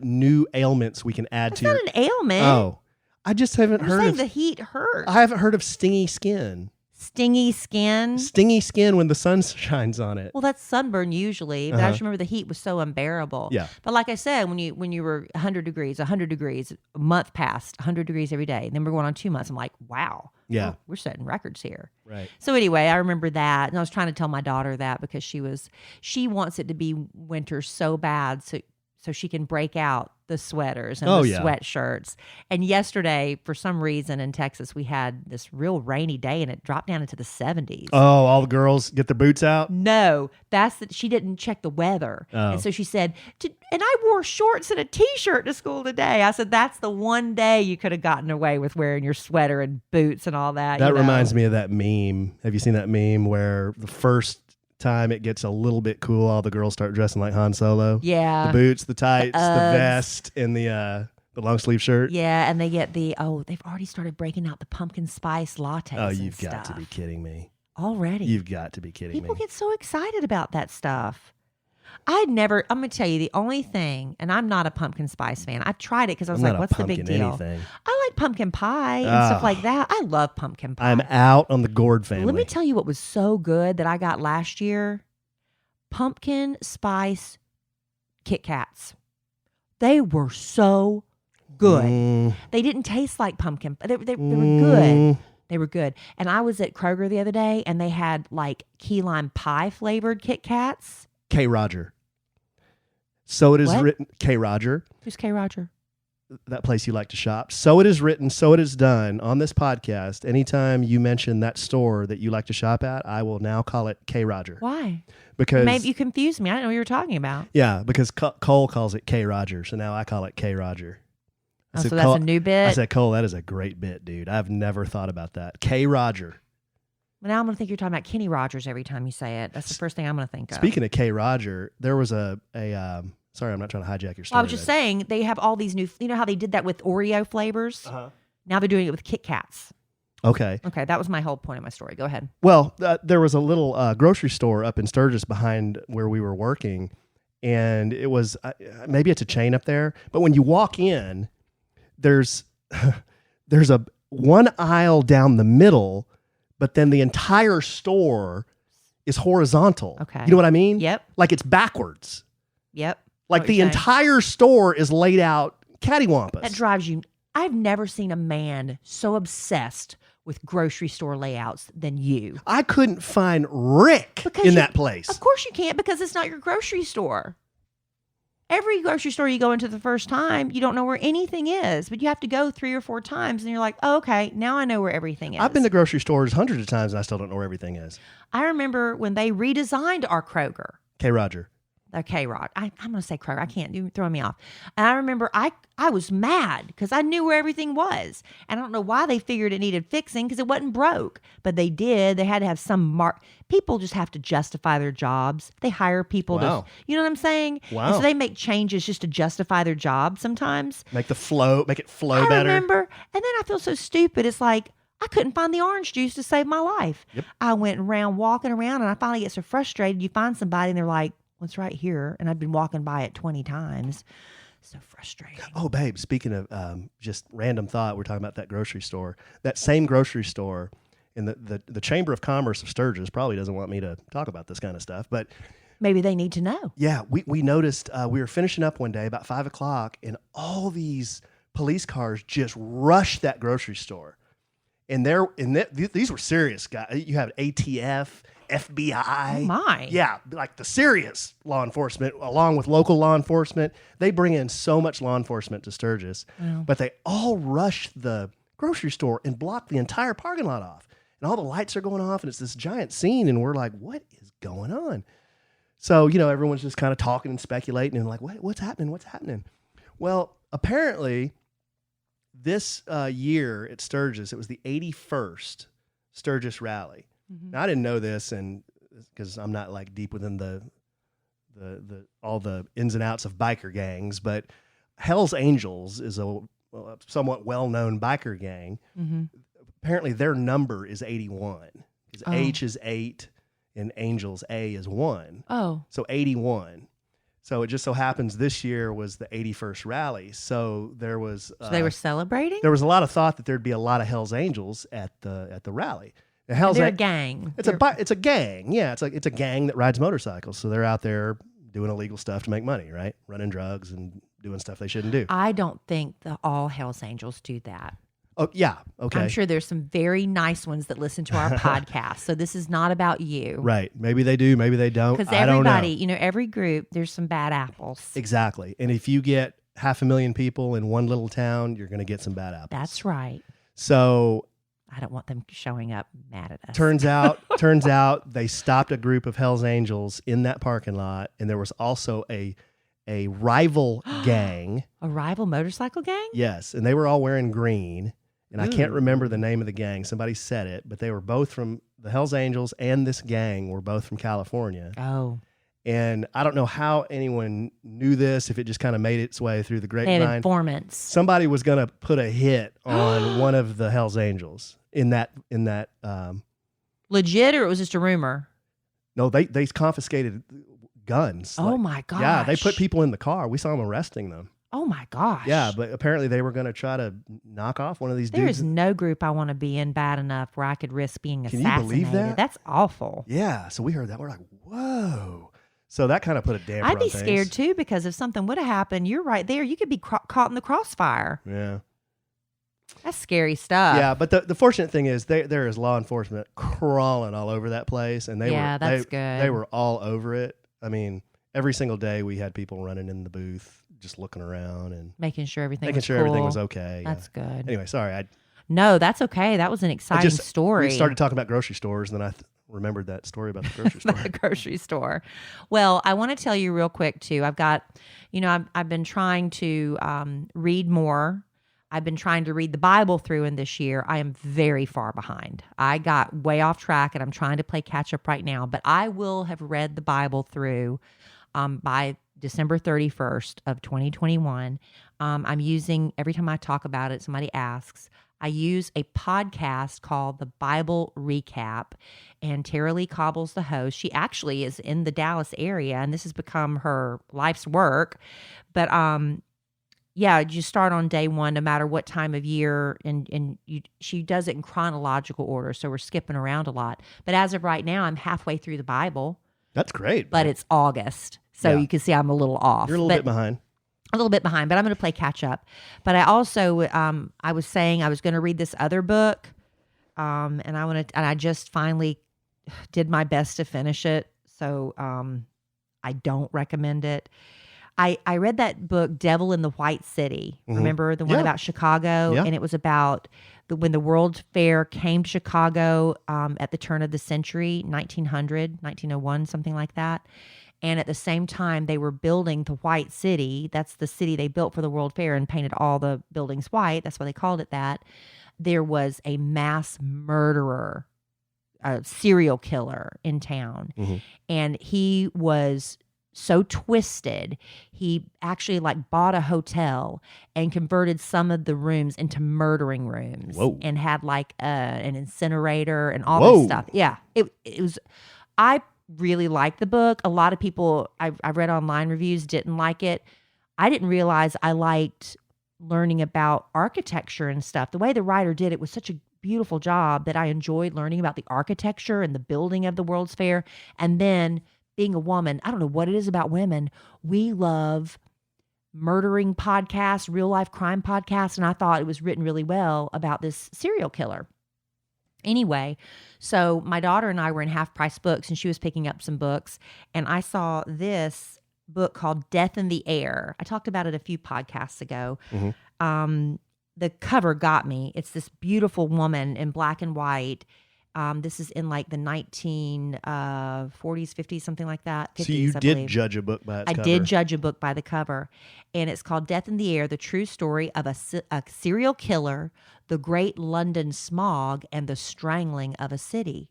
new ailments we can add That's to. Not an ailment. Oh, I just haven't heard of the heat hurts. I haven't heard of stingy skin. Stingy skin? Stingy skin when the sun shines on it. Well, that's sunburn usually, but I just remember the heat was so unbearable. Yeah. But like I said, when you were 100 degrees, a month passed, 100 degrees every day. And then we're going on 2 months. I'm like, wow. Yeah. We're setting records here. Right. So anyway, I remember that. And I was trying to tell my daughter that because she wants it to be winter so bad so she can break out the sweaters and sweatshirts. And yesterday, for some reason in Texas, we had this real rainy day and it dropped down into the 70s. Oh, all the girls get their boots out? No, she didn't check the weather. Oh. And so she said, and I wore shorts and a t-shirt to school today. I said, that's the one day you could have gotten away with wearing your sweater and boots and all that. That reminds me of that meme. Have you seen that meme where the first time it gets a little bit cool, all the girls start dressing like Han Solo? Yeah. The boots, the tights, the vest, and the long sleeve shirt. Yeah, and they get they've already started breaking out the pumpkin spice lattes. Oh, you've got to be kidding me. Already. You've got to be kidding me. People get so excited about that stuff. I'm going to tell you the only thing, and I'm not a pumpkin spice fan. I tried it because I was like, what's the big deal? Anything. I like pumpkin pie and stuff like that. I love pumpkin pie. I'm out on the gourd family. Let me tell you what was so good that I got last year. Pumpkin spice Kit Kats. They were so good. They didn't taste like pumpkin. They were good. They were good. And I was at Kroger the other day, and they had like key lime pie flavored Kit Kats. K. Roger. So it is What? written. K. Roger. Who's K. Roger? That place you like to shop. So it is written, so it is done on this podcast. Anytime you mention that store that you like to shop at, I will now call it K. Roger. Why? Because maybe you confused me. I didn't know what you were talking about. Yeah, because Cole calls it K. Roger, so now I call it K. Roger. Oh, so that's a new bit? I said, Cole, that is a great bit, dude. I've never thought about that. K. Roger. Well, now I'm going to think you're talking about Kenny Rogers every time you say it. That's the first thing I'm going to think of. Speaking of K. Roger, there was sorry, I'm not trying to hijack your story. Well, I was just saying, they have all these new, you know how they did that with Oreo flavors? Uh-huh. Now they're doing it with Kit Kats. Okay. Okay, that was my whole point of my story. Go ahead. Well, there was a little grocery store up in Sturgis behind where we were working, and it was maybe it's a chain up there. But when you walk in, there's there's a one aisle down the middle, but then the entire store is horizontal. Okay. You know what I mean? Yep. Like it's backwards. Yep. Like the entire store is laid out cattywampus. That drives you. I've never seen a man so obsessed with grocery store layouts than you. I couldn't find Rick in that place. Of course you can't, because it's not your grocery store. Every grocery store you go into the first time, you don't know where anything is, but you have to go 3 or 4 times and you're like, oh, okay, now I know where everything is. I've been to grocery stores hundreds of times and I still don't know where everything is. I remember when they redesigned our Kroger. K. Roger. Okay, Rod. I'm going to say Kroger. I can't. You're throwing me off. And I remember I was mad because I knew where everything was. And I don't know why they figured it needed fixing, because it wasn't broke. But they did. They had to have some People just have to justify their jobs. They hire people to, you know what I'm saying? Wow. And so they make changes just to justify their job sometimes. Make it flow better. I remember. And then I feel so stupid. It's like, I couldn't find the orange juice to save my life. Yep. I went around walking around, and I finally get so frustrated. You find somebody and they're like, what's right here? And I've been walking by it 20 times. So frustrating. Oh, babe, speaking of just random thought, we're talking about that grocery store. That same grocery store in the Chamber of Commerce of Sturgis probably doesn't want me to talk about this kind of stuff, but maybe they need to know. Yeah, we noticed, we were finishing up one day about 5 o'clock, and all these police cars just rushed that grocery store. And these were serious guys. You have ATF, FBI. Oh my. Yeah, like the serious law enforcement, along with local law enforcement. They bring in so much law enforcement to Sturgis. Wow. But they all rush the grocery store and block the entire parking lot off. And all the lights are going off, and it's this giant scene, and we're like, what is going on? So, everyone's just kind of talking and speculating and like, what's happening? What's happening? Well, apparently, this year at Sturgis, it was the 81st Sturgis Rally. Mm-hmm. Now, I didn't know this, and because I'm not like deep within the all the ins and outs of biker gangs, but Hell's Angels is a somewhat well-known biker gang. Mm-hmm. Apparently, their number is 81. Because H is 8 and Angels A is 1. Oh, so 81. So it just so happens this year was the 81st rally. So there was. So they were celebrating? There was a lot of thought that there'd be a lot of Hell's Angels at the rally. They're a gang. It's a gang. Yeah, it's a gang that rides motorcycles. So they're out there doing illegal stuff to make money, right? Running drugs and doing stuff they shouldn't do. I don't think all Hell's Angels do that. Oh, yeah. Okay. I'm sure there's some very nice ones that listen to our podcast. So this is not about you. Right. Maybe they do. Maybe they don't. Because everybody, every group, there's some bad apples. Exactly. And if you get 500,000 people in one little town, you're going to get some bad apples. That's right. So I don't want them showing up mad at us. Turns out they stopped a group of Hell's Angels in that parking lot, and there was also a rival gang. A rival motorcycle gang? Yes, and they were all wearing green, and I can't remember the name of the gang. Somebody said it, but they were both from the Hell's Angels, and this gang were both from California. Oh. And I don't know how anyone knew this, if it just kind of made its way through the grapevine. They had informants. Somebody was going to put a hit on one of the Hell's Angels in that. Legit, or it was just a rumor? No, they confiscated guns. Oh my gosh. Yeah, they put people in the car. We saw them arresting them. Oh my gosh. Yeah, but apparently they were going to try to knock off one of these dudes. There is no group I want to be in bad enough where I could risk being assassinated. Can you believe that? That's awful. Yeah, so we heard that. We're like, whoa. So that kind of put a damper on I'd be things. scared too, because if something would have happened, you're right there. You could be caught in the crossfire. Yeah. That's scary stuff. Yeah, but the fortunate thing is there is law enforcement crawling all over that place, and that's good. They were all over it. I mean, every single day we had people running in the booth, just looking around and making sure everything was okay. That's good. Anyway, sorry. No, that's okay. That was an exciting story. We started talking about grocery stores, and then I remembered that story about the grocery store. The grocery store. Well, I want to tell you real quick too. I've got, I've been trying to read more. I've been trying to read the Bible through in this year. I am very far behind. I got way off track, and I'm trying to play catch up right now. But I will have read the Bible through by December 31st of 2021. I'm using, every time I talk about it, somebody asks, I use a podcast called The Bible Recap, and Tara Lee Cobble's the host. She actually is in the Dallas area, and this has become her life's work. But yeah, you start on day one, no matter what time of year, and she does it in chronological order, so we're skipping around a lot. But as of right now, I'm halfway through the Bible. That's great. But it's August, so you can see I'm a little off. You're a little bit behind. A little bit behind, but I'm going to play catch up. But I also, I was saying I was going to read this other book, and I just finally did my best to finish it. So I don't recommend it. I read that book, Devil in the White City. Mm-hmm. Remember the one about Chicago? Yeah. And it was about when the World Fair came to Chicago at the turn of the century, 1901, something like that. And at the same time, they were building the White City. That's the city they built for the World Fair and painted all the buildings white. That's why they called it that. There was a mass murderer, a serial killer in town. Mm-hmm. And he was so twisted, he actually bought a hotel and converted some of the rooms into murdering rooms. Whoa. And had an incinerator and all this stuff. Yeah, it was. I really liked the book. A lot of people I've read online reviews didn't like it. I didn't realize I liked learning about architecture and stuff. The way the writer did it was such a beautiful job that I enjoyed learning about the architecture and the building of the World's Fair. And then being a woman, I don't know what it is about women. We love murdering podcasts, real life crime podcasts. And I thought it was written really well about this serial killer. Anyway, so my daughter and I were in Half Price Books, and she was picking up some books, and I saw this book called Death in the Air. I talked about it a few podcasts ago. Mm-hmm. The cover got me. It's this beautiful woman in black and white. This is in the 1940s, 50s, something like that. 50s, so you did judge a book by its cover. I did judge a book by the cover. And it's called Death in the Air, the true story of a serial killer, the Great London Smog, and the strangling of a city.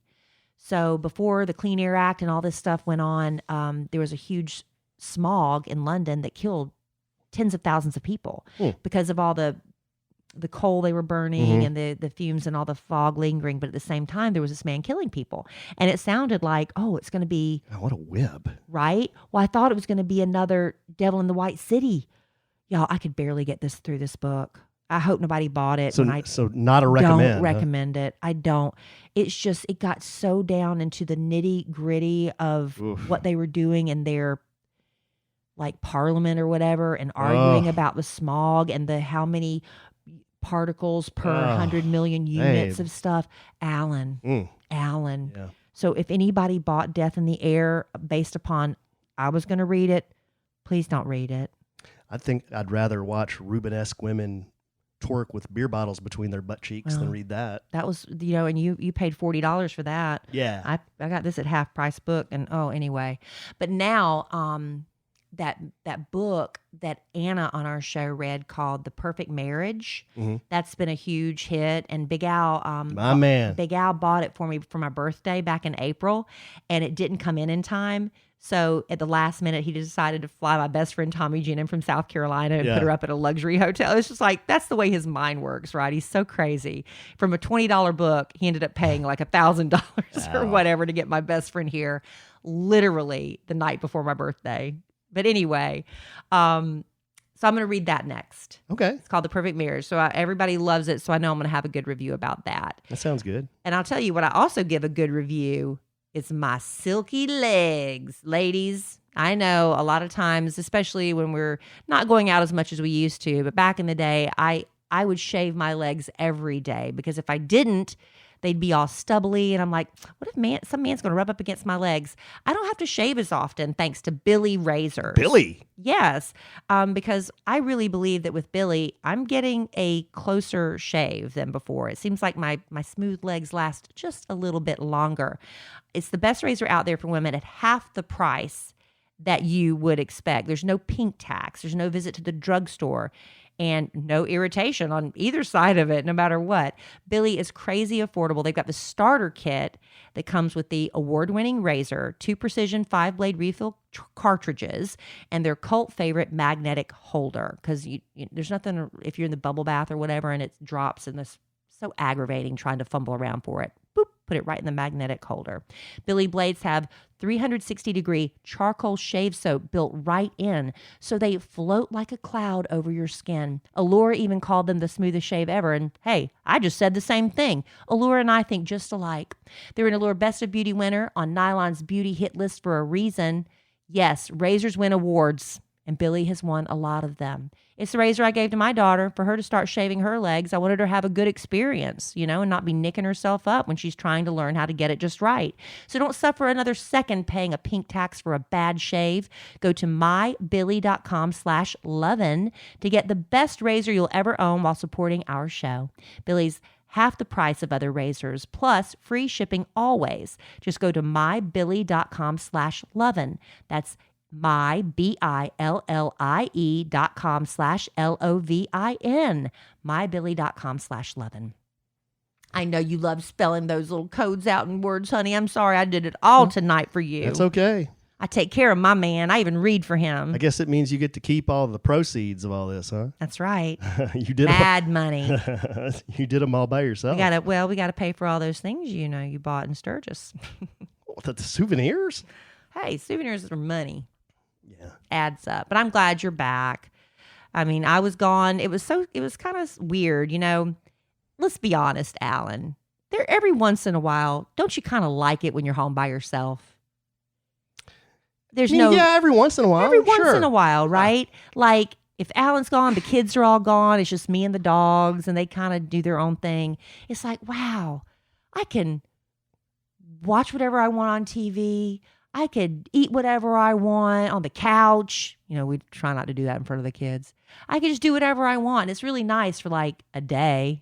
So before the Clean Air Act and all this stuff went on, there was a huge smog in London that killed tens of thousands of people because of all the coal they were burning and the fumes and all the fog lingering. But at the same time, there was this man killing people. And it sounded like, it's going to be... Oh, what a whip. Right? Well, I thought it was going to be another Devil in the White City. Y'all, I could barely get through this book. I hope nobody bought it. So not a recommend. Don't recommend it. I don't. It's just, it got so down into the nitty gritty of what they were doing in their parliament or whatever, and arguing about the smog and how many particles per 100 million units of stuff. Alan. Yeah. So if anybody bought Death in the Air based upon I was going to read it, please don't read it. I think I'd rather watch Rubenesque women twerk with beer bottles between their butt cheeks than read that. That was, and you paid $40 for that. Yeah. I got this at Half Price Book, and anyway. But now, that book that Anna on our show read called The Perfect Marriage, that's been a huge hit. And Big Al, my man, Big Al bought it for me for my birthday back in April, and it didn't come in time. So at the last minute, he decided to fly my best friend Tommy Jean in from South Carolina and put her up at a luxury hotel. It's just that's the way his mind works, right? He's so crazy. From a $20 book, he ended up paying $1,000 or whatever to get my best friend here, literally the night before my birthday. But anyway, so I'm going to read that next. Okay. It's called The Perfect Marriage. So everybody loves it, so I know I'm going to have a good review about that. That sounds good. And I'll tell you what I also give a good review. It's my silky legs. Ladies, I know a lot of times, especially when we're not going out as much as we used to, but back in the day, I would shave my legs every day, because if I didn't, they'd be all stubbly. And I'm like, what if some man's going to rub up against my legs? I don't have to shave as often thanks to Billie razors. Billie? Yes, because I really believe that with Billie, I'm getting a closer shave than before. It seems like my smooth legs last just a little bit longer. It's the best razor out there for women at half the price that you would expect. There's no pink tax. There's no visit to the drugstore. And no irritation on either side of it, no matter what. Billie is crazy affordable. They've got the starter kit that comes with the award-winning razor, 2 precision 5-blade refill cartridges, and their cult favorite magnetic holder. Because there's nothing, if you're in the bubble bath or whatever, and it drops in this So aggravating trying to fumble around for it. Boop, put it right in the magnetic holder. Billie blades have 360-degree charcoal shave soap built right in, so they float like a cloud over your skin. Allure even called them the smoothest shave ever, and hey, I just said the same thing. Allure and I think just alike. They're an Allure Best of Beauty winner on Nylon's beauty hit list for a reason. Yes, razors win awards, and Billie has won a lot of them. It's the razor I gave to my daughter for her to start shaving her legs. I wanted her to have a good experience, and not be nicking herself up when she's trying to learn how to get it just right. So don't suffer another second paying a pink tax for a bad shave. Go to mybillie.com/lovin' to get the best razor you'll ever own while supporting our show. Billie's half the price of other razors, plus free shipping always. Just go to mybillie.com/lovin'. That's mybillie.com/LOVIN. mybillie.com/lovin'. I know you love spelling those little codes out in words, honey. I'm sorry I did it all tonight for you. That's okay. I take care of my man. I even read for him. I guess it means you get to keep all the proceeds of all this, huh? That's right. You did Mad money. You did them all by yourself. We got to pay for all those things you bought in Sturgis. The souvenirs? Hey, souvenirs are money. Yeah. Adds up. But I'm glad you're back. I mean, I was gone. It was kind of weird, Let's be honest, Alan. Every once in a while, don't you kind of like it when you're home by yourself? Yeah, every once in a while. Every once in a while, right? Like if Alan's gone, the kids are all gone. It's just me and the dogs, and they kind of do their own thing. It's like, wow, I can watch whatever I want on TV. I could eat whatever I want on the couch. We try not to do that in front of the kids. I could just do whatever I want. It's really nice for like a day,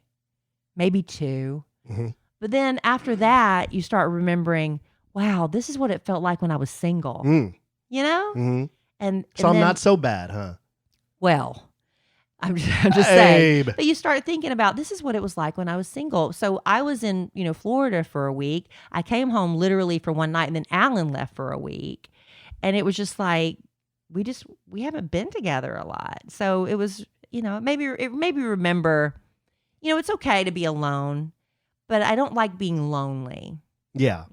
maybe two. Mm-hmm. But then after that, you start remembering, wow, this is what it felt like when I was single. Mm-hmm. And so then, I'm not so bad, huh? Well, I'm just saying. But you start thinking about, this is what it was like when I was single. So I was in, Florida for a week. I came home literally for one night, and then Alan left for a week. And it was just like, we haven't been together a lot. So it was, it made me remember, it's okay to be alone, but I don't like being lonely. Yeah.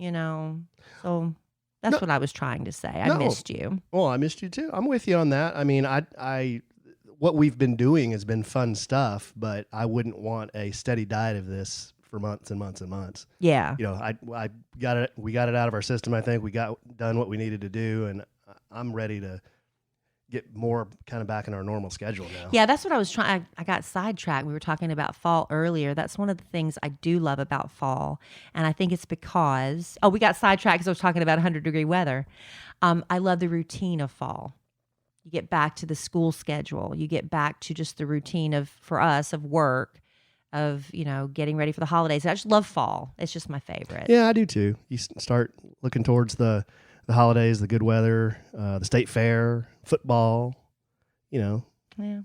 So that's what I was trying to say. I missed you. Well, I missed you too. I'm with you on that. I mean, what we've been doing has been fun stuff, but I wouldn't want a steady diet of this for months and months and months. Yeah. I got it. We got it out of our system. I think we got done what we needed to do, and I'm ready to get more kind of back in our normal schedule now. Yeah, that's what I was trying. I got sidetracked. We were talking about fall earlier. That's one of the things I do love about fall, and I think it's because we got sidetracked because I was talking about 100-degree weather. I love the routine of fall. You get back to the school schedule. You get back to just the routine for us of work, of getting ready for the holidays. I just love fall. It's just my favorite. Yeah, I do too. You start looking towards the holidays, the good weather, the state fair, football. Yeah.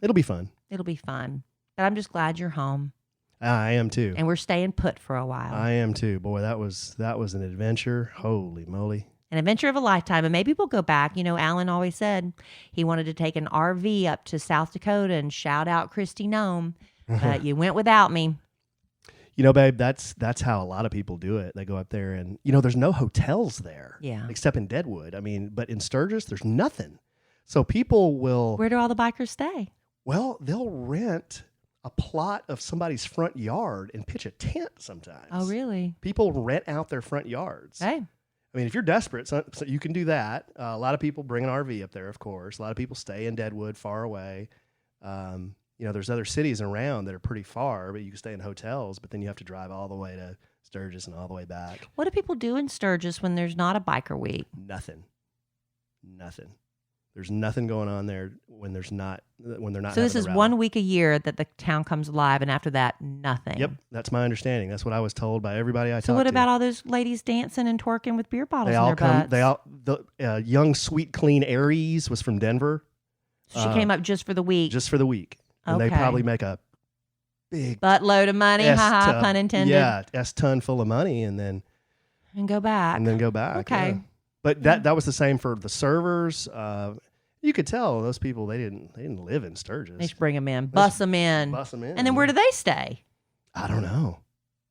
It'll be fun. It'll be fun. But I'm just glad you're home. I am too. And we're staying put for a while. I am too. Boy, that was an adventure. Holy moly. An adventure of a lifetime. And maybe we'll go back. Alan always said he wanted to take an RV up to South Dakota and shout out Christy Nome. But you went without me. Babe, that's how a lot of people do it. They go up there and, there's no hotels there. Yeah. Except in Deadwood. I mean, but in Sturgis, there's nothing. So people will... Where do all the bikers stay? Well, they'll rent a plot of somebody's front yard and pitch a tent sometimes. Oh, really? People rent out their front yards. Hey. I mean, if you're desperate, so you can do that. A lot of people bring an RV up there, of course. A lot of people stay in Deadwood, far away. There's other cities around that are pretty far, but you can stay in hotels, but then you have to drive all the way to Sturgis and all the way back. What do people do in Sturgis when there's not a biker week? Nothing. There's nothing going on there when they're not. So this is 1 week a year that the town comes alive, and after that, nothing. Yep, that's my understanding. That's what I was told by everybody I talked to. So what about all those ladies dancing and twerking with beer bottles in their butts? The young, sweet, clean Aries was from Denver. So she came up just for the week. Just for the week, and they probably make a big buttload of money. Haha, pun intended. Yeah, S-ton full of money, and go back. Okay. Yeah. But that was the same for the servers. You could tell those people they didn't live in Sturgis. They just bring them in, bus them in, and then where do they stay? I don't know.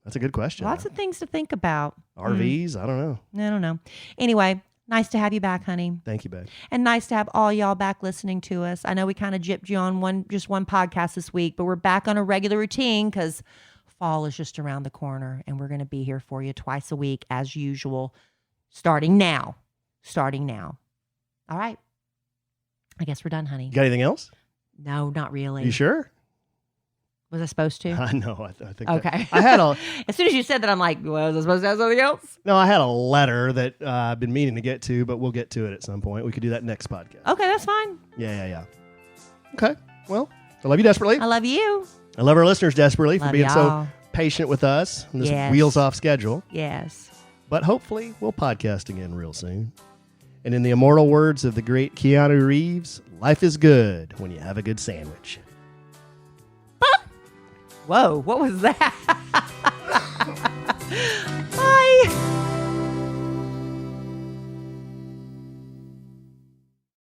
That's a good question. Lots of things to think about. RVs? I don't know. I don't know. Anyway, nice to have you back, honey. Thank you, babe. And nice to have all y'all back listening to us. I know we kind of gypped you on just one podcast this week, but we're back on a regular routine because fall is just around the corner, and we're going to be here for you twice a week as usual, starting now. All right. I guess we're done, honey. You got anything else? No, not really. You sure? Was I supposed to? No, I think. Okay. I had a. As soon as you said that, I'm like, well, was I supposed to have something else? No, I had a letter that I've been meaning to get to, but we'll get to it at some point. We could do that next podcast. Okay, that's fine. Yeah. Okay. Well, I love you desperately. I love you. I love our listeners desperately for Love being y'all. so patient with us on this Yes. wheels off schedule. Yes. But hopefully we'll podcast again real soon. And in the immortal words of the great Keanu Reeves, life is good when you have a good sandwich. Whoa, what was that?